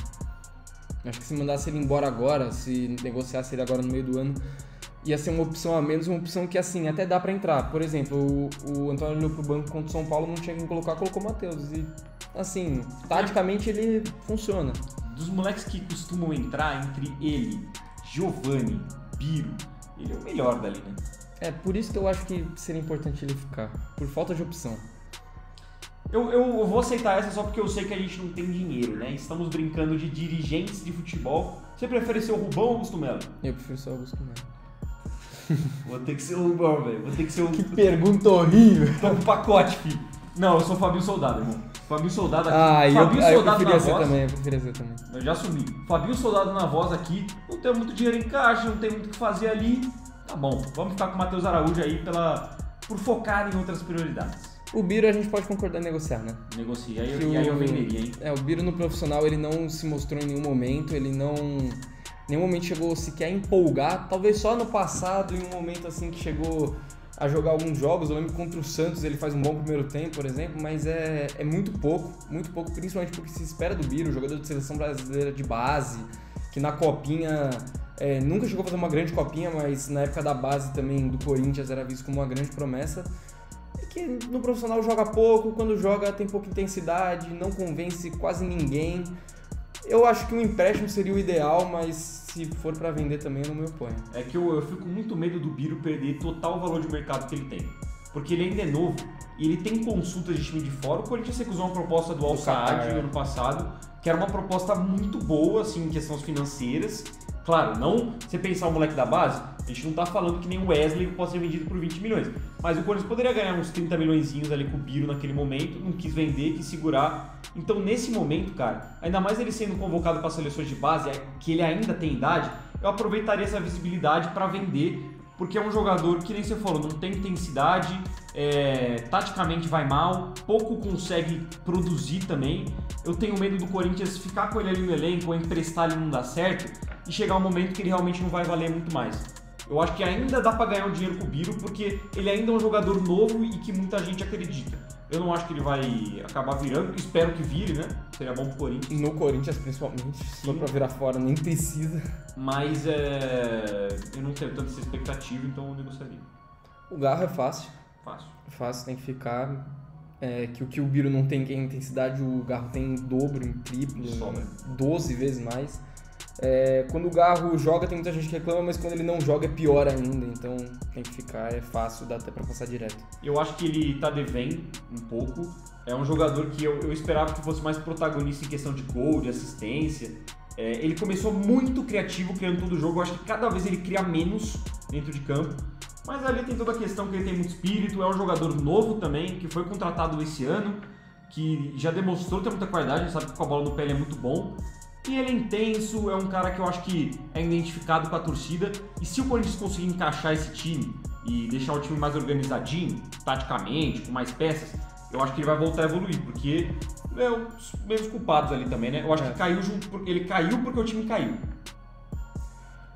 Acho que se mandasse ele embora agora, se negociasse ele agora no meio do ano, ia ser uma opção a menos, uma opção que assim, até dá pra entrar. Por exemplo, o Antônio olhou pro banco contra o São Paulo, não tinha quem colocar, colocou o Matheus. E assim, taticamente ele funciona. Dos moleques que costumam entrar, entre ele, Giovani, Biro, ele é o melhor dali, né? É, por isso que eu acho que seria importante ele ficar, por falta de opção. Eu vou aceitar essa só porque eu sei que a gente não tem dinheiro, né? Estamos brincando de dirigentes de futebol Você prefere ser o Rubão ou o Augusto Melo? Eu prefiro ser o Augusto Melo. Vou ter que ser o Rubão, velho. Vou ter que ser o... Que pergunta horrível. Tô com pacote, filho. Não, eu sou o Fabinho Soldado, irmão. Fabinho Soldado aqui. Eu Soldado preferia na ser voz. também, eu preferia ser também. Eu já assumi. Fabinho Soldado na voz aqui. Não tem muito dinheiro em caixa, não tem muito o que fazer ali. Tá bom, vamos ficar com o Matheus Araújo aí por focar em outras prioridades. O Biro a gente pode concordar em negociar, né? Negocia. Aí eu venderia, hein? O Biro no profissional ele não se mostrou em nenhum momento, ele não... Em nenhum momento chegou sequer a empolgar. Talvez só no passado, em um momento assim que chegou a jogar alguns jogos. Eu lembro que contra o Santos ele faz um bom primeiro tempo, por exemplo, mas é muito pouco, principalmente porque se espera do Biro, jogador de seleção brasileira de base, que na copinha nunca chegou a fazer uma grande copinha, mas na época da base também do Corinthians era visto como uma grande promessa. E que no profissional joga pouco, quando joga tem pouca intensidade, não convence quase ninguém. Eu acho que um empréstimo seria o ideal, mas se for pra vender também eu não me oponho. É que eu fico com muito medo do Biro perder total o valor de mercado que ele tem. Porque ele ainda é novo e ele tem consultas de time de fora. O Corinthians recusou uma proposta do Al Saad no ano passado, que era uma proposta muito boa, assim, em questões financeiras. Claro, não você pensar o moleque da base, a gente não tá falando que nem o Wesley pode ser vendido por 20 milhões. Mas o Corinthians poderia ganhar uns 30 milhõezinhos ali com o Biro naquele momento, não quis vender, quis segurar. Então nesse momento, cara, ainda mais ele sendo convocado para seleções de base, que ele ainda tem idade, eu aproveitaria essa visibilidade para vender, porque é um jogador que nem você falou, não tem intensidade, taticamente vai mal, pouco consegue produzir também. Eu tenho medo do Corinthians ficar com ele ali no elenco ou emprestar ele não dar certo e chegar um momento que ele realmente não vai valer muito mais. Eu acho que ainda dá pra ganhar um dinheiro com o Biro, porque ele ainda é um jogador novo e que muita gente acredita. Eu não acho que ele vai acabar virando, espero que vire, né? Seria bom pro Corinthians. No Corinthians, principalmente. Se for pra virar fora, nem precisa. Mas eu não tenho tanta essa expectativa, então eu negociaria. O Garro é fácil. Fácil, tem que ficar. Que o que o Biro não tem em intensidade, o Garro tem em dobro, em triplo, 12 vezes mais. Quando o Garro joga, tem muita gente que reclama, mas quando ele não joga é pior ainda, então tem que ficar, é fácil, dá até pra passar direto. Eu acho que ele tá devendo um pouco, é um jogador que eu esperava que fosse mais protagonista em questão de gol, de assistência. Ele começou muito criativo, criando todo o jogo, eu acho que cada vez ele cria menos dentro de campo, mas ali tem toda a questão que ele tem muito espírito, é um jogador novo também, que foi contratado esse ano, que já demonstrou ter muita qualidade, a gente sabe que com a bola no pé ele é muito bom. E ele é intenso, é um cara que eu acho que é identificado com a torcida. E se o Corinthians conseguir encaixar esse time e deixar o time mais organizadinho, taticamente, com mais peças, eu acho que ele vai voltar a evoluir, porque é os mesmos culpados ali também, né? Eu acho que caiu ele caiu porque o time caiu.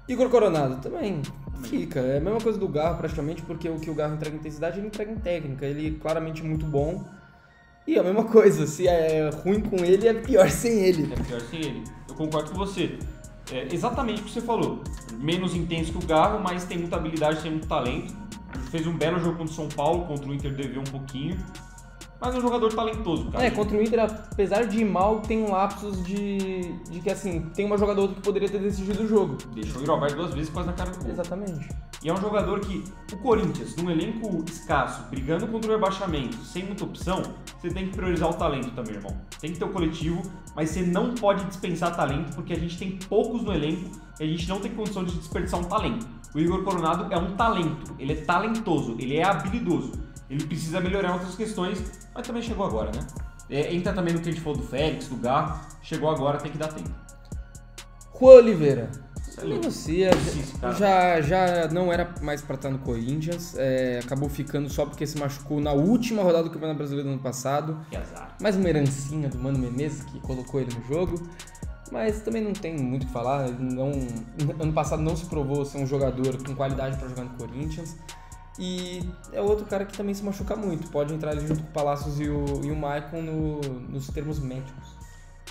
Igor Coronado também fica. É a mesma coisa do Garro praticamente, porque o que o Garro entrega em intensidade, ele entrega em técnica. Ele é claramente muito bom. E a mesma coisa, se é ruim com ele, é pior sem ele. É pior sem ele. Eu concordo com você. Exatamente o que você falou. Menos intenso que o Garro, mas tem muita habilidade, tem muito talento. Fez um belo jogo contra o São Paulo, contra o Inter deveu um pouquinho. Mas é um jogador talentoso, cara. Contra o Inter, apesar de ir mal, tem um lapsus de que, assim, tem uma jogadora que poderia ter decidido o jogo. Deixou o Irobar 2 vezes quase na cara do gol. Exatamente. E é um jogador que, o Corinthians, num elenco escasso, brigando contra o rebaixamento, sem muita opção, você tem que priorizar o talento também, irmão. Tem que ter o coletivo, mas você não pode dispensar talento, porque a gente tem poucos no elenco e a gente não tem condição de desperdiçar um talento. O Igor Coronado é um talento, ele é talentoso, ele é habilidoso. Ele precisa melhorar outras questões, mas também chegou agora, né? Entra também no que a gente falou do Félix, do Garro, chegou agora, tem que dar tempo. Juan Oliveira. Negocia, já não era mais pra estar no Corinthians, acabou ficando só porque se machucou na última rodada do Campeonato Brasileiro do ano passado. Que azar. Mais uma herancinha do Mano Menezes que colocou ele no jogo, mas também não tem muito o que falar. Ano passado não se provou ser um jogador com qualidade para jogar no Corinthians. E é outro cara que também se machuca muito, pode entrar ali junto com o Palacios e o Maicon nos termos médicos.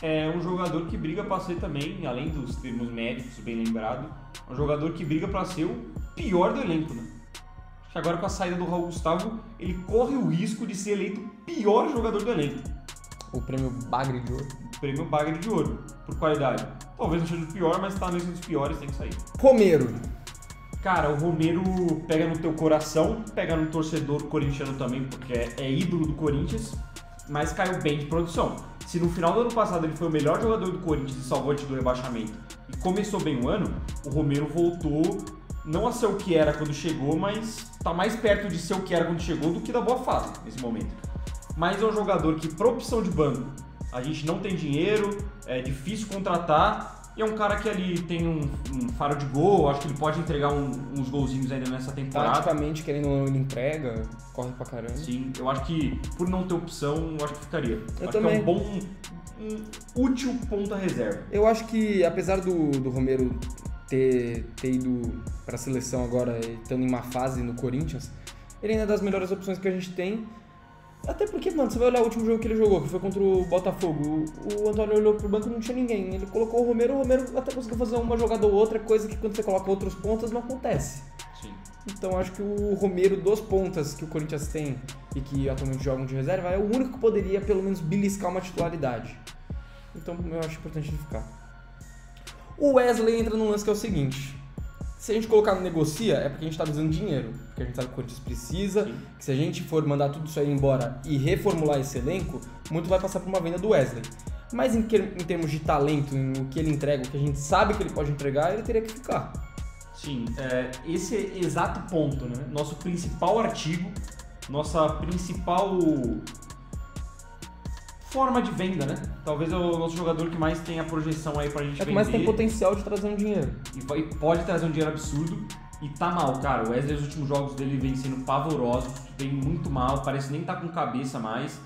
É um jogador que briga para ser também, além dos termos médicos, bem lembrado, um jogador que briga para ser o pior do elenco, né? Acho que agora com a saída do Raul Gustavo, ele corre o risco de ser eleito o pior jogador do elenco. O prêmio Bagre de Ouro. O prêmio Bagre de Ouro, por qualidade. Talvez não seja o pior, mas tá na lista dos piores, tem que sair. Romero. Cara, o Romero pega no teu coração, pega no torcedor corintiano também, porque é ídolo do Corinthians. mas caiu bem de produção. Se no final do ano passado ele foi o melhor jogador do Corinthians e salvou antes do rebaixamento e começou bem o ano, o Romero voltou não a ser o que era quando chegou, mas tá mais perto de ser o que era quando chegou do que da boa fase nesse momento. Mas é um jogador que, por opção de banco, a gente não tem dinheiro, é difícil contratar, e é um cara que ali tem um faro de gol, acho que ele pode entregar uns golzinhos ainda nessa temporada. Praticamente, querendo ou não, ele entrega, corre pra caramba. Sim, eu acho que por não ter opção, eu acho que ficaria. Eu acho também. que é um útil ponta reserva. Eu acho que, apesar do Romero ter ido pra seleção agora, estando em uma fase no Corinthians, ele ainda é das melhores opções que a gente tem. Até porque, mano, você vai olhar o último jogo que ele jogou, que foi contra o Botafogo. O Antônio olhou pro banco e não tinha ninguém. Ele colocou o Romero até conseguiu fazer uma jogada ou outra, coisa que quando você coloca outros pontas não acontece. Sim. Então acho que o Romero, dos pontas que o Corinthians tem e que atualmente jogam de reserva, é o único que poderia pelo menos beliscar uma titularidade. Então eu acho importante ele ficar. O Wesley entra num lance que é o seguinte: se a gente colocar no negocia, é porque a gente tá precisando de dinheiro. Porque a gente sabe que o Corinthians precisa, Sim. que se a gente for mandar tudo isso aí embora e reformular esse elenco, muito vai passar por uma venda do Wesley. Mas em termos de talento, em o que ele entrega, o que a gente sabe que ele pode entregar, ele teria que ficar. Sim, esse é exato ponto, né? Nosso principal artigo, nossa principal forma de venda, né? Talvez é o nosso jogador que mais tem a projeção aí pra gente vender. É que mais tem potencial de trazer um dinheiro. E pode trazer um dinheiro absurdo. E tá mal, cara. O Wesley, os últimos jogos dele vem sendo pavorosos, vem muito mal, parece nem tá com cabeça mais.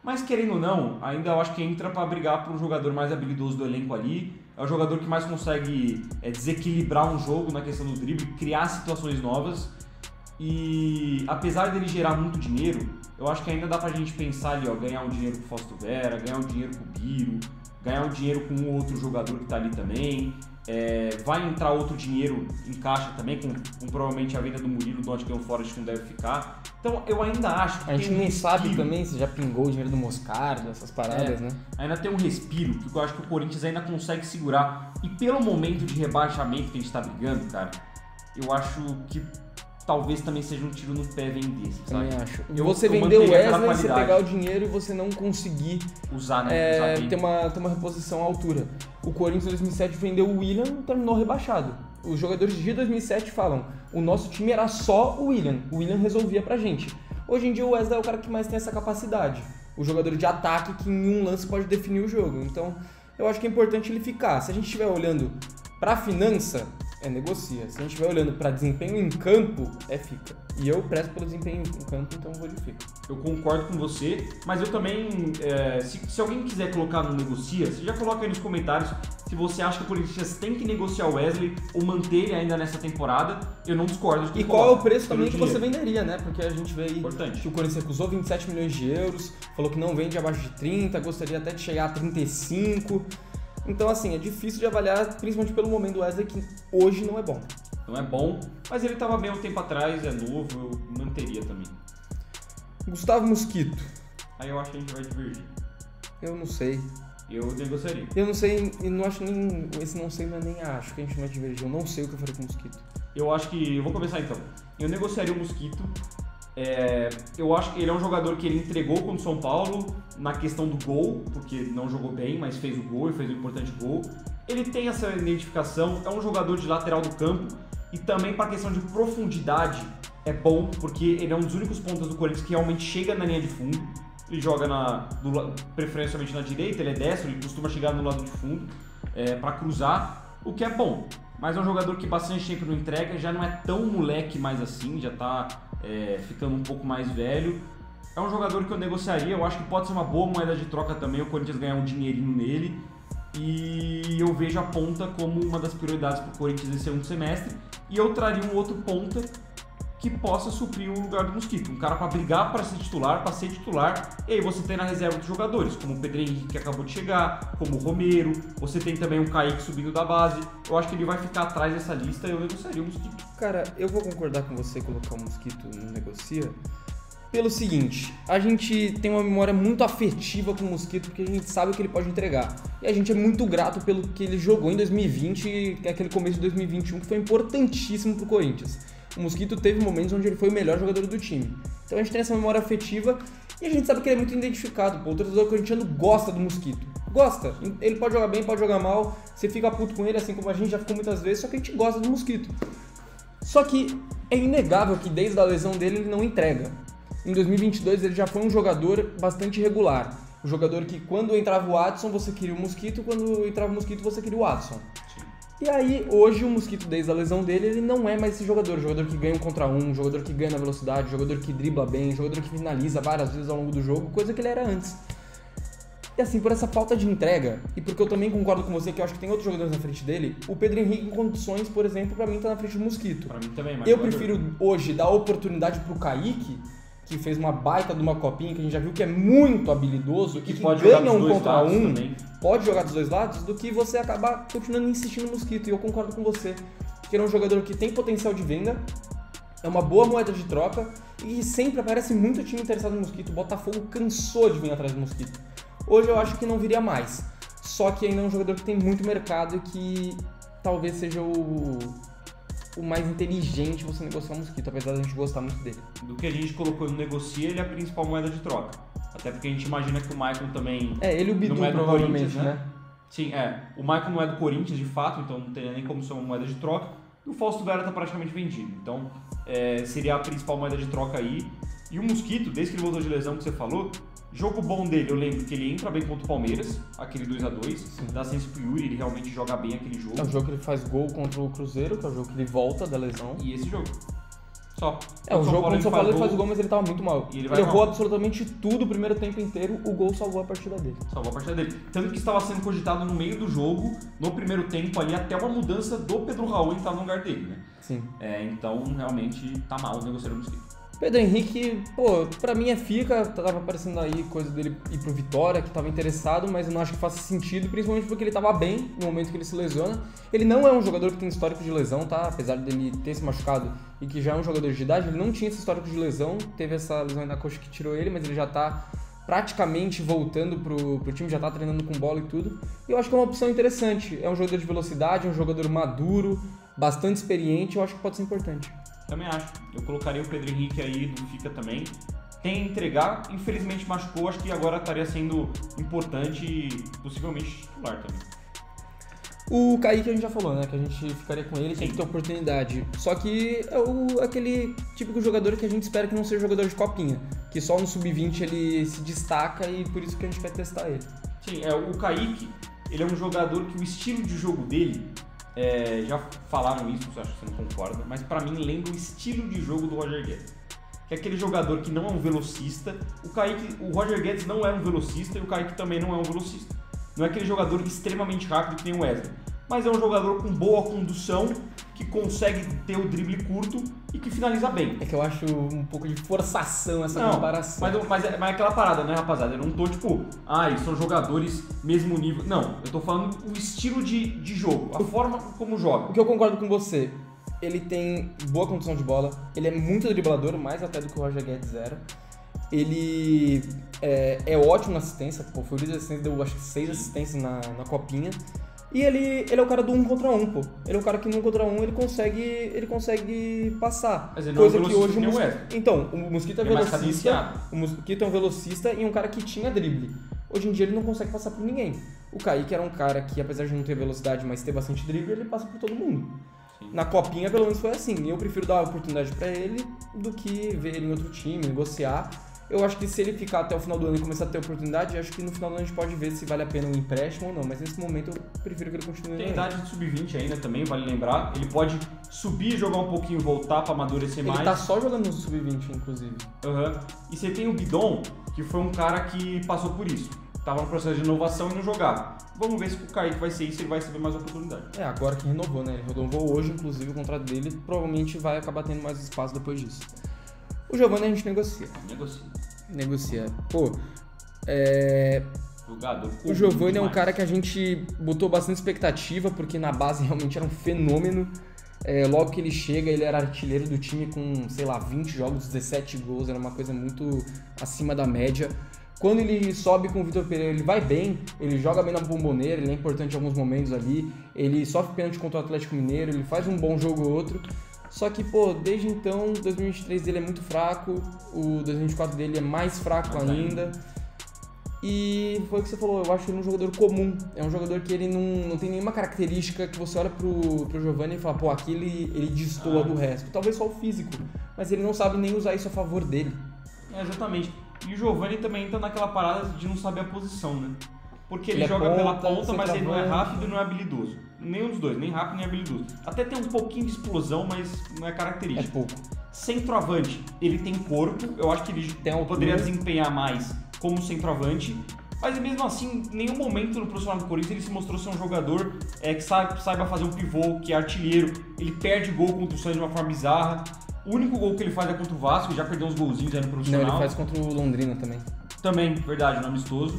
Mas querendo ou não, ainda eu acho que entra pra brigar pro jogador mais habilidoso do elenco ali. É o jogador que mais consegue desequilibrar um jogo na questão do drible, criar situações novas. E apesar dele gerar muito dinheiro, eu acho que ainda dá pra gente pensar ali, ó, ganhar um dinheiro com o Fausto Vera, ganhar um dinheiro com o Biro, ganhar um dinheiro com um outro jogador que tá ali também. Vai entrar outro dinheiro em caixa também, com provavelmente a venda do Murilo, do Nottingham Forest não deve ficar. Então eu ainda acho que A gente tem um não sabe respiro. também se já pingou o dinheiro do Moscardo, essas paradas, né? Ainda tem um respiro que eu acho que o Corinthians ainda consegue segurar. E pelo momento de rebaixamento que a gente tá brigando, cara, eu acho que talvez também seja um tiro no pé vender, sabe? Também acho. Eu você vender o manteria aquela Wesley, você qualidade. pegar o dinheiro e você não conseguir Usar, né? Usar bem. ter uma reposição à altura. O Corinthians em 2007 vendeu o William e terminou rebaixado. Os jogadores de 2007 falam, o nosso time era só o William resolvia pra gente. Hoje em dia o Wesley é o cara que mais tem essa capacidade. O jogador de ataque que em um lance pode definir o jogo. Então eu acho que é importante ele ficar. Se a gente estiver olhando pra finança, negocia. Se a gente estiver olhando para desempenho em campo, fica. E eu prezo pelo desempenho em campo, então eu vou de fica. Eu concordo com você, mas eu também, se alguém quiser colocar no negocia, você já coloca aí nos comentários se você acha que o Corinthians tem que negociar o Wesley ou manter ele ainda nessa temporada. Eu não discordo de quem E qual é o coloca, preço também que pelo você dinheiro. venderia, né? Porque a gente vê aí Importante. que o Corinthians recusou 27 milhões de euros, falou que não vende abaixo de 30, gostaria até de chegar a 35. Então, assim, é difícil de avaliar, principalmente pelo momento do Wesley, que hoje não é bom. Não é bom, mas ele estava bem um tempo atrás, é novo, eu manteria também. Gustavo Mosquito. Aí eu acho que a gente vai divergir. Eu não sei. Eu negociaria. Eu não sei, e não acho nem... Esse não sei, mas nem acho que a gente vai divergir. Eu não sei o que eu faria com o Mosquito. Eu acho que... Eu vou começar então. Eu negociaria o Mosquito. Eu acho que ele é um jogador que ele entregou contra o São Paulo na questão do gol, porque não jogou bem, mas fez o gol e fez um importante gol. Ele tem essa identificação, é um jogador de lateral do campo e também para a questão de profundidade é bom, porque ele é um dos únicos pontas do Corinthians que realmente chega na linha de fundo. Ele joga preferencialmente na direita, ele é destro, ele costuma chegar no lado de fundo para cruzar, o que é bom. Mas é um jogador que bastante tempo não entrega, já não é tão moleque mais assim, já tá ficando um pouco mais velho. É um jogador que eu negociaria, eu acho que pode ser uma boa moeda de troca também, o Corinthians ganhar um dinheirinho nele. E eu vejo a ponta como uma das prioridades para o Corinthians nesse segundo semestre. E eu traria um outro ponta que possa suprir o lugar do Mosquito. Um cara para brigar para ser titular, e aí você tem na reserva dos jogadores, como o Pedro Henrique que acabou de chegar, como o Romero, você tem também o Kaique subindo da base. Eu acho que ele vai ficar atrás dessa lista e eu negociaria o Mosquito. Cara, eu vou concordar com você colocar o Mosquito no negocia pelo seguinte, a gente tem uma memória muito afetiva com o Mosquito porque a gente sabe o que ele pode entregar. E a gente é muito grato pelo que ele jogou em 2020 e aquele começo de 2021 que foi importantíssimo pro Corinthians. O Mosquito teve momentos onde ele foi o melhor jogador do time. Então a gente tem essa memória afetiva E a gente sabe que ele é muito identificado, pô. O torcedor corintiano gosta do Mosquito. Gosta. Ele pode jogar bem, pode jogar mal, você fica puto com ele, assim como a gente já ficou muitas vezes, só que a gente gosta do Mosquito. Só que é inegável que desde a lesão dele ele não entrega. Em 2022 ele já foi um jogador bastante regular. Um jogador que quando entrava o Adson você queria o Mosquito, quando entrava o Mosquito você queria o Adson. E aí, hoje, o Mosquito, desde a lesão dele, ele não é mais esse jogador. Jogador que ganha um contra um, jogador que ganha na velocidade, jogador que dribla bem, jogador que finaliza várias vezes ao longo do jogo, coisa que ele era antes. E assim, por essa falta de entrega, e porque eu também concordo com você que eu acho que tem outros jogadores na frente dele, o Pedro Henrique em condições, por exemplo, pra mim tá na frente do Mosquito. Pra mim também, mas eu prefiro hoje dar oportunidade pro Kaique, que fez uma baita de uma copinha, que a gente já viu que é muito habilidoso, que pode ganha um contra um, também. Pode jogar dos dois lados, do que você acabar continuando insistindo no Mosquito. E eu concordo com você, que ele é um jogador que tem potencial de venda, é uma boa moeda de troca, e sempre aparece muito time interessado no Mosquito. O Botafogo cansou de vir atrás do Mosquito. Hoje eu acho que não viria mais, só que ainda é um jogador que tem muito mercado e que talvez seja o mais inteligente você negociar o Mosquito, apesar da gente gostar muito dele. Do que a gente colocou no negocia, ele é a principal moeda de troca. Até porque a gente imagina que o Maicon também... ele e o Bidu não é do provavelmente, Corinthians, né? Sim, o Maicon não é do Corinthians, de fato, então não teria nem como ser uma moeda de troca. E o Fausto Vera tá praticamente vendido. Então, seria a principal moeda de troca aí. E o Mosquito, desde que ele voltou de lesão que você falou, jogo bom dele, eu lembro que ele entra bem contra o Palmeiras, aquele 2x2, dá senso pro Yuri, ele realmente joga bem aquele jogo. É o jogo que ele faz gol contra o Cruzeiro, que é o jogo que ele volta da lesão. E esse jogo. Só. O jogo contra o São Paulo ele faz gol, mas ele tava muito mal. Ele errou absolutamente tudo o primeiro tempo inteiro, o gol salvou a partida dele. Salvou a partida dele. Tanto que estava sendo cogitado no meio do jogo, no primeiro tempo ali, até uma mudança do Pedro Raul entrar no lugar dele, né? Sim. Então, realmente, tá mal o negociador do Mosquito. Pedro Henrique, pra mim fica, tava aparecendo aí coisa dele ir pro Vitória, que tava interessado, mas eu não acho que faça sentido, principalmente porque ele tava bem no momento que ele se lesiona. Ele não é um jogador que tem histórico de lesão, tá? Apesar dele ter se machucado e que já é um jogador de idade, ele não tinha esse histórico de lesão, teve essa lesão na coxa que tirou ele, mas ele já tá praticamente voltando pro time, já tá treinando com bola e tudo. E eu acho que é uma opção interessante, é um jogador de velocidade, é um jogador maduro, bastante experiente, eu acho que pode ser importante. Também acho. Eu colocaria o Pedro Henrique aí no Fica também. Tem a entregar, infelizmente machucou, acho que agora estaria sendo importante e possivelmente titular também. O Kaique a gente já falou, né? Que a gente ficaria com ele, tem que ter oportunidade. Só que é aquele típico jogador que a gente espera que não seja jogador de copinha. Que só no sub-20 ele se destaca e por isso que a gente quer testar ele. Sim, o Kaique, ele é um jogador que o estilo de jogo dele... já falaram isso, acho que você não concorda, mas pra mim lembra o estilo de jogo do Roger Guedes. Que é aquele jogador que não é um velocista. O Roger Guedes não é um velocista e o Kaique também não é um velocista. Não é aquele jogador extremamente rápido que nem o Wesley, mas é um jogador com boa condução, que consegue ter o drible curto e que finaliza bem. É que eu acho um pouco de forçação essa comparação. Mas é aquela parada, né, rapaziada? Eu não tô tipo, são jogadores mesmo nível. Não, eu tô falando o estilo de jogo, a forma como joga. O que eu concordo com você, ele tem boa condução de bola, ele é muito driblador, mais até do que o Roger Guedes era. Ele é ótimo na assistência, foi o líder de assistência, deu acho que 6 assistências na copinha. E ele é o cara do 1 contra 1, pô. Ele é o cara que no 1 contra 1 ele consegue passar. Mas ele coisa não é que hoje Então, o Mosquito é velocista. O Mosquito é um velocista e um cara que tinha drible. Hoje em dia ele não consegue passar por ninguém. O Kaique era um cara que, apesar de não ter velocidade, mas ter bastante drible, ele passa por todo mundo. Sim. Na copinha, pelo menos, foi assim. E eu prefiro dar a oportunidade pra ele do que ver ele em outro time, negociar. Eu acho que se ele ficar até o final do ano e começar a ter oportunidade, acho que no final do ano a gente pode ver se vale a pena um empréstimo ou não. Mas nesse momento eu prefiro que ele continue. Tem idade de sub-20 ainda também, vale lembrar. Ele pode subir, jogar um pouquinho, voltar pra amadurecer mais. Ele tá só jogando no sub-20, inclusive. E você tem o Bidon, que foi um cara que passou por isso. Tava no processo de inovação e não jogava. Vamos ver se o Kaique vai ser isso e ele vai receber mais oportunidade. Agora que renovou, né? Ele renovou hoje, inclusive, o contrato dele. Provavelmente vai acabar tendo mais espaço depois disso. O Giovani a gente negocia. Pô, o Giovani é um cara que a gente botou bastante expectativa, porque na base realmente era um fenômeno. Logo que ele chega, ele era artilheiro do time com, 20 jogos, 17 gols, era uma coisa muito acima da média. Quando ele sobe com o Vitor Pereira, ele vai bem, ele joga bem na Bombonera, ele é importante em alguns momentos ali, ele sofre pênalti contra o Atlético Mineiro, ele faz um bom jogo ou outro. Só que, pô, desde então, 2023 dele é muito fraco, o 2024 dele é mais fraco ainda. E foi o que você falou, eu acho ele um jogador comum. É um jogador que ele não tem nenhuma característica que você olha pro Giovanni e fala, pô, aqui ele destoa do resto. Talvez só o físico, mas ele não sabe nem usar isso a favor dele. Exatamente. E o Giovanni também entra naquela parada de não saber a posição, né? Porque ele é joga ponta, pela ponta, mas ele não é centroavante. rápido e não é habilidoso. Nenhum dos dois, nem rápido nem habilidoso. Até tem um pouquinho de explosão, mas não é É característica. pouco. Centroavante, ele tem corpo, eu acho que ele Tem altura. poderia desempenhar mais como centroavante, mas mesmo assim, em nenhum momento no profissional do Corinthians ele se mostrou ser um jogador que saiba fazer um pivô, que é artilheiro. Ele perde gol contra o Santos de uma forma bizarra. O único gol que ele faz é contra o Vasco, já perdeu uns golzinhos aí no Não, profissional. ele faz contra o Londrina também. Também, verdade, no amistoso.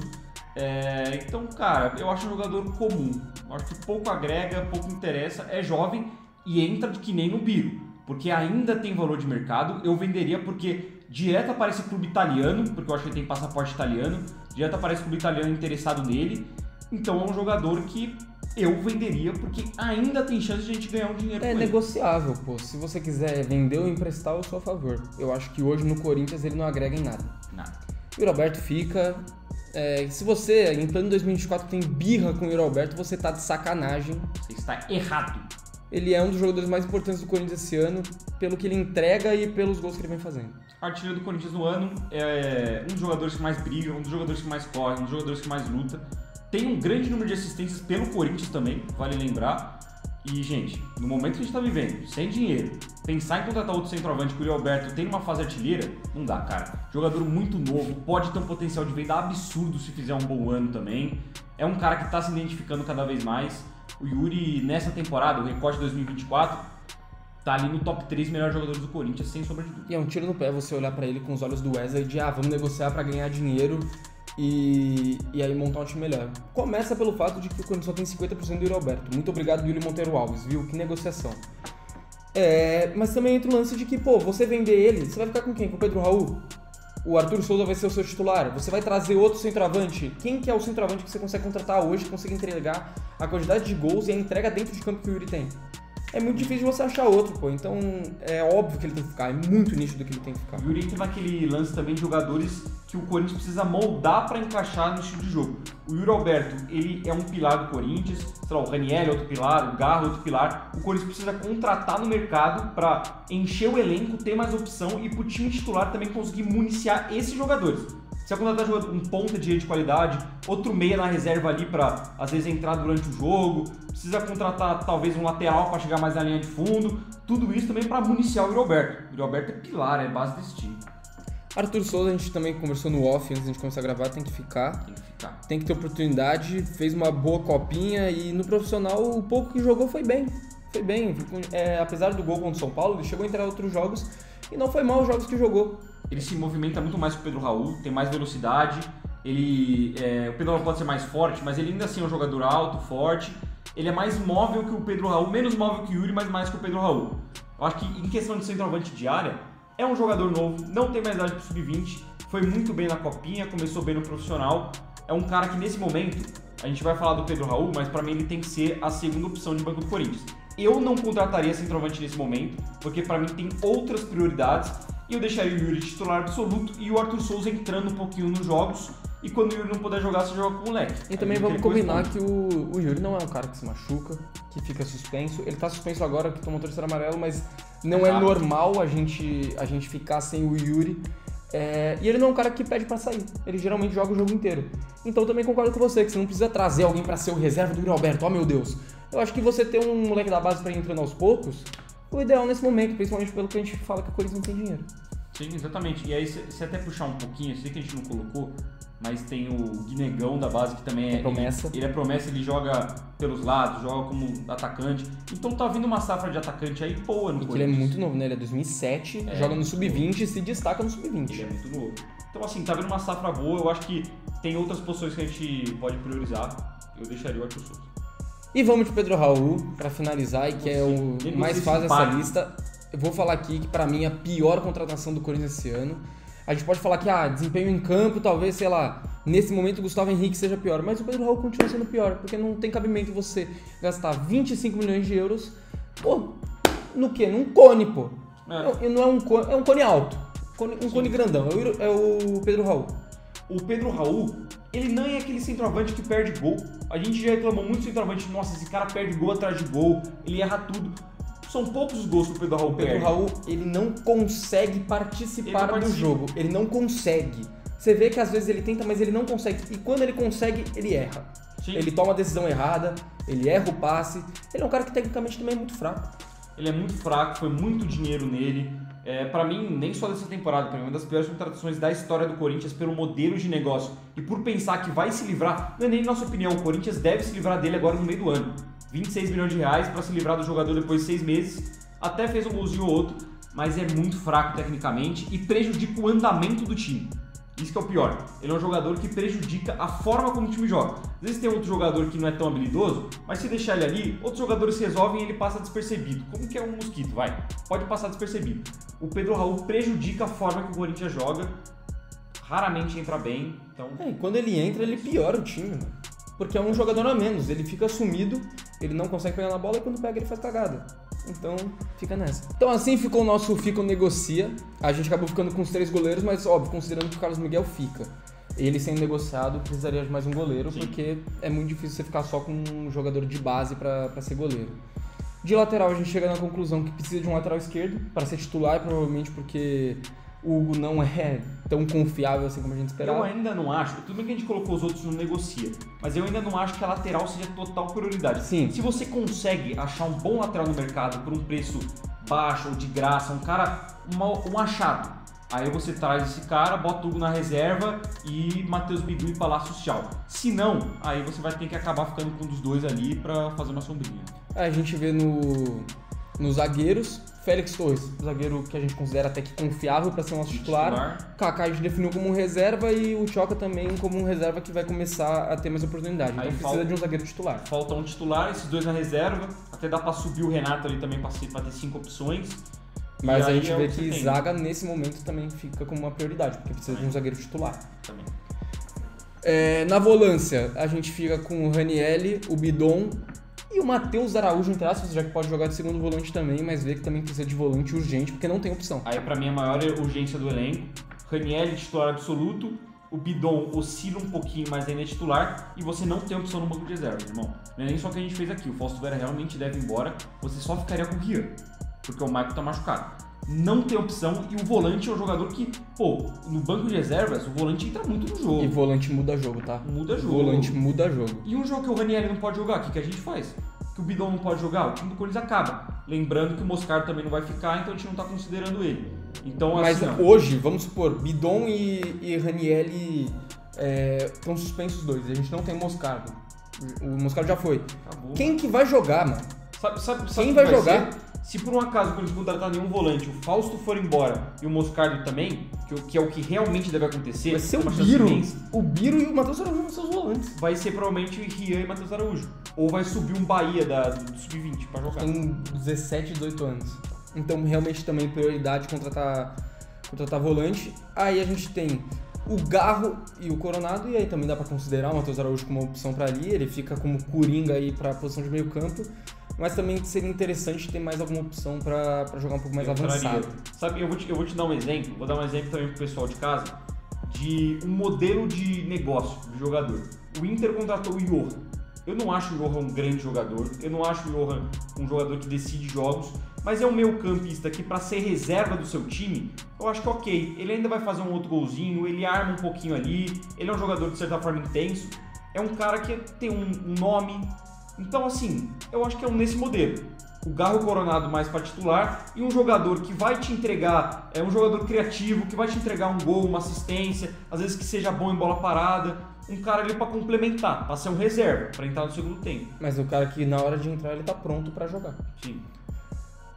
Então, cara, eu acho um jogador comum. Eu acho que pouco agrega, pouco interessa, é jovem e entra que nem no Biro. Porque ainda tem valor de mercado. Eu venderia porque direto aparece clube italiano, porque eu acho que ele tem passaporte italiano. Direto aparece clube italiano interessado nele. Então é um jogador que eu venderia porque ainda tem chance de a gente ganhar um dinheiro com É ele. negociável, pô. Se você quiser vender ou emprestar, eu sou a favor. Eu acho que hoje no Corinthians ele não agrega em nada. Nada. E o Roberto fica... se você, em plano 2024, tem birra com o Yuri Alberto, você tá de sacanagem. Você está errado. Ele é um dos jogadores mais importantes do Corinthians esse ano, pelo que ele entrega e pelos gols que ele vem fazendo. Artilheiro do Corinthians no ano, é um dos jogadores que mais briga, um dos jogadores que mais corre, um dos jogadores que mais luta. Tem um grande número de assistências pelo Corinthians também, vale lembrar. E, gente, no momento que a gente tá vivendo, sem dinheiro, pensar em contratar outro centroavante que o Yuri Alberto tem uma fase artilheira, não dá, cara. Jogador muito novo, pode ter um potencial de venda absurdo se fizer um bom ano também. É um cara que tá se identificando cada vez mais. O Yuri, nessa temporada, o recorte 2024, tá ali no top 3 melhores jogadores do Corinthians, sem sombra de dúvida. E é um tiro no pé você olhar pra ele com os olhos do Wesley de vamos negociar pra ganhar dinheiro e aí montar um time melhor. Começa pelo fato de que o Corinthians só tem 50% do Yuri Alberto. Muito obrigado, Yuri Monteiro Alves, viu? Que negociação. Mas também entra o lance de que, pô, você vender ele, você vai ficar com quem? Com o Pedro Raul? O Arthur Souza vai ser o seu titular? Você vai trazer outro centroavante? Quem que é o centroavante que você consegue contratar hoje, que consegue entregar a quantidade de gols e a entrega dentro de campo que o Yuri tem? É muito difícil você achar outro, pô. Então é óbvio que ele tem que ficar, é muito nítido que ele tem que ficar. O Yuri entra naquele lance também de jogadores que o Corinthians precisa moldar para encaixar no estilo de jogo. O Yuri Alberto, ele é um pilar do Corinthians, sei lá, o Raniel é outro pilar, o Garro é outro pilar. O Corinthians precisa contratar no mercado para encher o elenco, ter mais opção e pro time titular também conseguir municiar esses jogadores. Se você contratar um ponta de qualidade, outro meia na reserva ali para às vezes entrar durante o jogo, precisa contratar talvez um lateral para chegar mais na linha de fundo, tudo isso também para municiar o Yuri Alberto. O Yuri Alberto é pilar, é base desse time. Arthur Souza, a gente também conversou no off antes de a gente começar a gravar, tem que ficar. Tem que ter oportunidade, fez uma boa copinha e no profissional o pouco que jogou foi bem. Foi bem. Apesar do gol contra o São Paulo, ele chegou a entrar em outros jogos e não foi mal os jogos que jogou. Ele se movimenta muito mais que o Pedro Raul, tem mais velocidade. O Pedro Raul pode ser mais forte, mas ele ainda assim é um jogador alto, forte. Ele é mais móvel que o Pedro Raul, menos móvel que o Yuri, mas mais que o Pedro Raul. Eu acho que em questão de centroavante de área, é um jogador novo, não tem mais idade pro sub-20, foi muito bem na copinha, começou bem no profissional. É um cara que nesse momento, a gente vai falar do Pedro Raul, mas pra mim ele tem que ser a segunda opção de banco do Corinthians. Eu não contrataria centroavante nesse momento, porque pra mim tem outras prioridades. E eu deixaria o Yuri titular absoluto e o Arthur Souza entrando um pouquinho nos jogos. E quando o Yuri não puder jogar, você joga com o moleque. E também vamos combinar que o Yuri não é um cara que se machuca, que fica suspenso. Ele tá suspenso agora que tomou o terceiro amarelo, mas não é normal a gente ficar sem o Yuri. E ele não é um cara que pede pra sair. Ele geralmente joga o jogo inteiro. Então eu também concordo com você, que você não precisa trazer alguém pra ser o reserva do Yuri Alberto. Oh, meu Deus. Eu acho que você ter um moleque da base pra ir entrando aos poucos, o ideal nesse momento, principalmente pelo que a gente fala que o Corinthians não tem dinheiro. Sim, exatamente. E aí, se até puxar um pouquinho, eu sei que a gente não colocou, mas tem o Guinegão da base que também é promessa. Ele é promessa, ele joga pelos lados, joga como atacante. Então tá vindo uma safra de atacante aí boa no Corinthians. Ele é muito novo, né? Ele é 2007, joga no Sub-20 e se destaca no Sub-20. Ele é muito novo. Então assim, tá vindo uma safra boa, eu acho que tem outras posições que a gente pode priorizar. Eu deixaria o Arthur Souza. E vamos de Pedro Raul, pra finalizar, e que é o mais fácil dessa lista. Eu vou falar aqui que pra mim é a pior contratação do Corinthians esse ano. A gente pode falar que desempenho em campo, talvez, sei lá, nesse momento o Gustavo Henrique seja pior, mas o Pedro Raul continua sendo pior, porque não tem cabimento você gastar 25 milhões de euros. Pô, no quê? Num cone, pô. É. Não é um cone, é um cone alto. Um cone grandão. É o Pedro Raul. O Pedro Raul, ele não é aquele centroavante que perde gol. A gente já reclamou muito do centroavante. Nossa, esse cara perde gol atrás de gol. Ele erra tudo. São poucos os gols que o Pedro Raul perde. O Pedro Raul, ele não consegue participar do jogo. Ele não consegue. Você vê que às vezes ele tenta, mas ele não consegue. E quando ele consegue, ele erra. Sim. Ele toma a decisão errada, ele erra o passe. Ele é um cara que tecnicamente também é muito fraco. Ele é muito fraco, foi muito dinheiro nele. Pra mim, nem só dessa temporada, pra mim, uma das piores contratações da história do Corinthians pelo modelo de negócio e por pensar que vai se livrar, não é nem nossa opinião, o Corinthians deve se livrar dele agora no meio do ano. 26 milhões de reais para se livrar do jogador depois de 6 meses, até fez um golzinho ou outro, mas é muito fraco tecnicamente e prejudica o andamento do time. Isso que é o pior. Ele é um jogador que prejudica a forma como o time joga. Às vezes tem outro jogador que não é tão habilidoso, mas se deixar ele ali, outros jogadores resolvem e ele passa despercebido. Como que é um mosquito, vai? Pode passar despercebido. O Pedro Raul prejudica a forma que o Corinthians joga, raramente entra bem. Então... e quando ele entra, ele piora o time, mano. Porque é um jogador a menos, ele fica sumido, ele não consegue pegar na bola e quando pega ele faz cagada. Então, fica nessa. Então assim ficou o nosso Fica ou Negocia. A gente acabou ficando com os 3 goleiros, mas óbvio, considerando que o Carlos Miguel fica. Ele sendo negociado, precisaria de mais um goleiro, sim, porque é muito difícil você ficar só com um jogador de base pra ser goleiro. De lateral, a gente chega na conclusão que precisa de um lateral esquerdo para ser titular, provavelmente porque o Hugo não é tão confiável assim como a gente esperava. Eu ainda não acho, tudo bem que a gente colocou os outros no negocia, mas eu ainda não acho que a lateral seja total prioridade. Sim. Se você consegue achar um bom lateral no mercado por um preço baixo ou de graça, um cara, um achado, aí você traz esse cara, bota o Hugo na reserva e Matheus Bidu e Palácio Social. Se não, aí você vai ter que acabar ficando com um dos dois ali pra fazer uma sombrinha. A gente vê nos zagueiros, Félix Torres, zagueiro que a gente considera até que confiável para ser nosso titular. Kaká a gente definiu como um reserva e o Choca também como um reserva que vai começar a ter mais oportunidade. Então precisa de um zagueiro titular. Falta um titular, esses dois na reserva. Até dá para subir o Renato ali também para ter 5 opções. Mas a gente vê que zaga nesse momento também fica como uma prioridade, porque precisa de um zagueiro titular. Também. Na volância, a gente fica com o Ranieri, o Bidon e o Matheus Araújo, entre aspas, já que pode jogar de segundo volante também, mas vê que também precisa de volante urgente, porque não tem opção. Aí pra mim a maior urgência do elenco, Ranieri titular absoluto, o Bidon oscila um pouquinho, mas ainda é titular, e você não tem opção no banco de reserva, irmão. Não é nem só o que a gente fez aqui, o Fausto Vera realmente deve ir embora, você só ficaria com o Rian, porque o Maicon tá machucado. Não tem opção e o volante é um jogador que, no banco de reservas, o volante entra muito no jogo. E volante muda jogo, tá? Muda jogo. Volante muda jogo. E um jogo que o Ranieri não pode jogar, o que a gente faz? Que o Bidon não pode jogar, o time do Corinthians acaba. Lembrando que o Moscardo também não vai ficar, então a gente não tá considerando ele. Então, mas assim, hoje, vamos supor, Bidon e Ranieri estão suspensos os dois, a gente não tem Moscardo. O Moscardo já foi. Acabou. Quem que vai jogar, mano? Sabe quem vai jogar? Se por um acaso, quando a gente contratar nenhum volante, o Fausto for embora e o Moscardo também, que é o que realmente deve acontecer, vai ser o Biro e o Matheus Araújo vão ser os volantes. Vai ser provavelmente o Rian e Matheus Araújo. Ou vai subir um Bahia do Sub-20 pra jogar. Tem 17, 18 anos. Então realmente também prioridade contratar volante. Aí a gente tem o Garro e o Coronado, e aí também dá pra considerar o Matheus Araújo como uma opção pra ali. Ele fica como coringa aí pra posição de meio campo. Mas também seria interessante ter mais alguma opção pra jogar um pouco mais avançado. Sabe, eu vou te dar um exemplo, vou dar um exemplo também pro pessoal de casa, de um modelo de negócio do jogador. O Inter contratou o Johan. Eu não acho o Johan um grande jogador, eu não acho o Johan um jogador que decide jogos, mas é um meio campista que pra ser reserva do seu time, eu acho que é ok. Ele ainda vai fazer um outro golzinho, ele arma um pouquinho ali, ele é um jogador de certa forma intenso, é um cara que tem um nome. Então, assim, eu acho que é nesse modelo. O Garro Coronado mais para titular e um jogador que vai te entregar, um jogador criativo, que vai te entregar um gol, uma assistência, às vezes que seja bom em bola parada, um cara ali para complementar, para ser um reserva, para entrar no segundo tempo. Mas o cara que na hora de entrar ele tá pronto para jogar. Sim.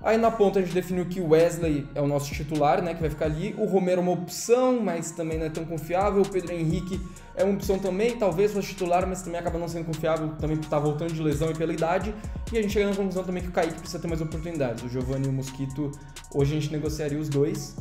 Aí na ponta a gente definiu que o Wesley é o nosso titular, né, que vai ficar ali. O Romero é uma opção, mas também não é tão confiável. O Pedro Henrique é uma opção também, talvez fosse titular, mas também acaba não sendo confiável, também por estar voltando de lesão e pela idade. E a gente chega na conclusão também que o Kaique precisa ter mais oportunidades. O Giovani e o Mosquito, hoje a gente negociaria os dois.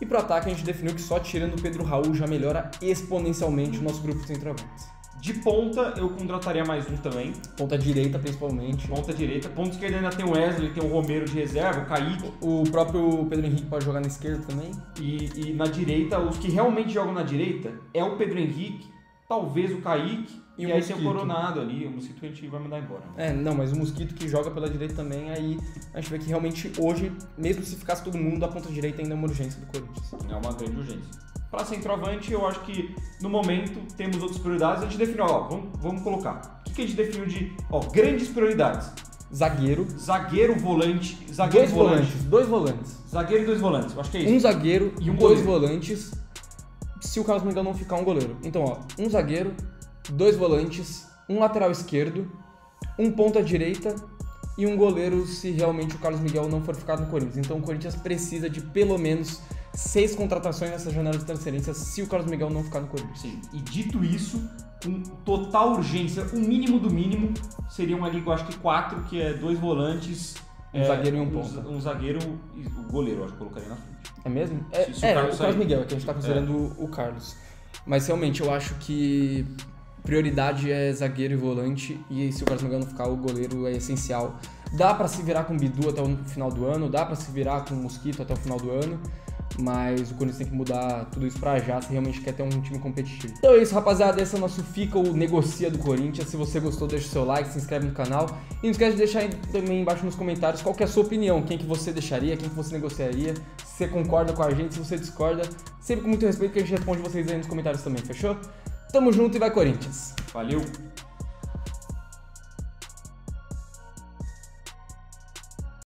E pro ataque a gente definiu que só tirando o Pedro Raul já melhora exponencialmente o nosso grupo de centroavantes. De ponta, eu contrataria mais um também. Ponta direita, principalmente. Ponta direita. Ponta esquerda ainda tem o Wesley, tem o Romero de reserva, o Kaique. O próprio Pedro Henrique pode jogar na esquerda também. E na direita, os que realmente jogam na direita é o Pedro Henrique, talvez o Kaique e aí tem o Coronado ali. O Mosquito a gente vai mandar embora. Não, mas o Mosquito que joga pela direita também, aí a gente vê que realmente hoje, mesmo se ficasse todo mundo, a ponta direita ainda é uma urgência do Corinthians. É uma grande urgência. Para centroavante, eu acho que no momento temos outras prioridades. A gente definiu, vamos colocar. O que a gente definiu de grandes prioridades? Zagueiro, volante. Dois volantes. Zagueiro e 2 volantes, eu acho que é isso. Um zagueiro e dois volantes, se o Carlos Miguel não ficar um goleiro. Então, um zagueiro, 2 volantes, um lateral esquerdo, um ponta direita e um goleiro se realmente o Carlos Miguel não for ficar no Corinthians. Então o Corinthians precisa de pelo menos 6 contratações nessa janela de transferências se o Carlos Miguel não ficar no Corinthians. Sim, e dito isso, com total urgência, o mínimo do mínimo, seriam ali, eu acho que 4, que é 2 volantes... Um zagueiro e um ponta. Um zagueiro e o goleiro, eu acho que colocaria na frente. É mesmo? O Carlos Miguel, que a gente tá considerando o Carlos. Mas realmente eu acho que prioridade é zagueiro e volante, e se o Carlos Miguel não ficar, o goleiro é essencial. Dá pra se virar com o Bidu até o final do ano, dá pra se virar com o Mosquito até o final do ano, mas o Corinthians tem que mudar tudo isso pra já se realmente quer ter um time competitivo. Então é isso, rapaziada, esse é o nosso Fica ou Negocia do Corinthians. Se você gostou, deixa o seu like, se inscreve no canal e não esquece de deixar aí também embaixo nos comentários qual que é a sua opinião, quem que você deixaria, quem que você negociaria, se você concorda com a gente, se você discorda, sempre com muito respeito que a gente responde vocês aí nos comentários também, fechou? Tamo junto e vai Corinthians! Valeu!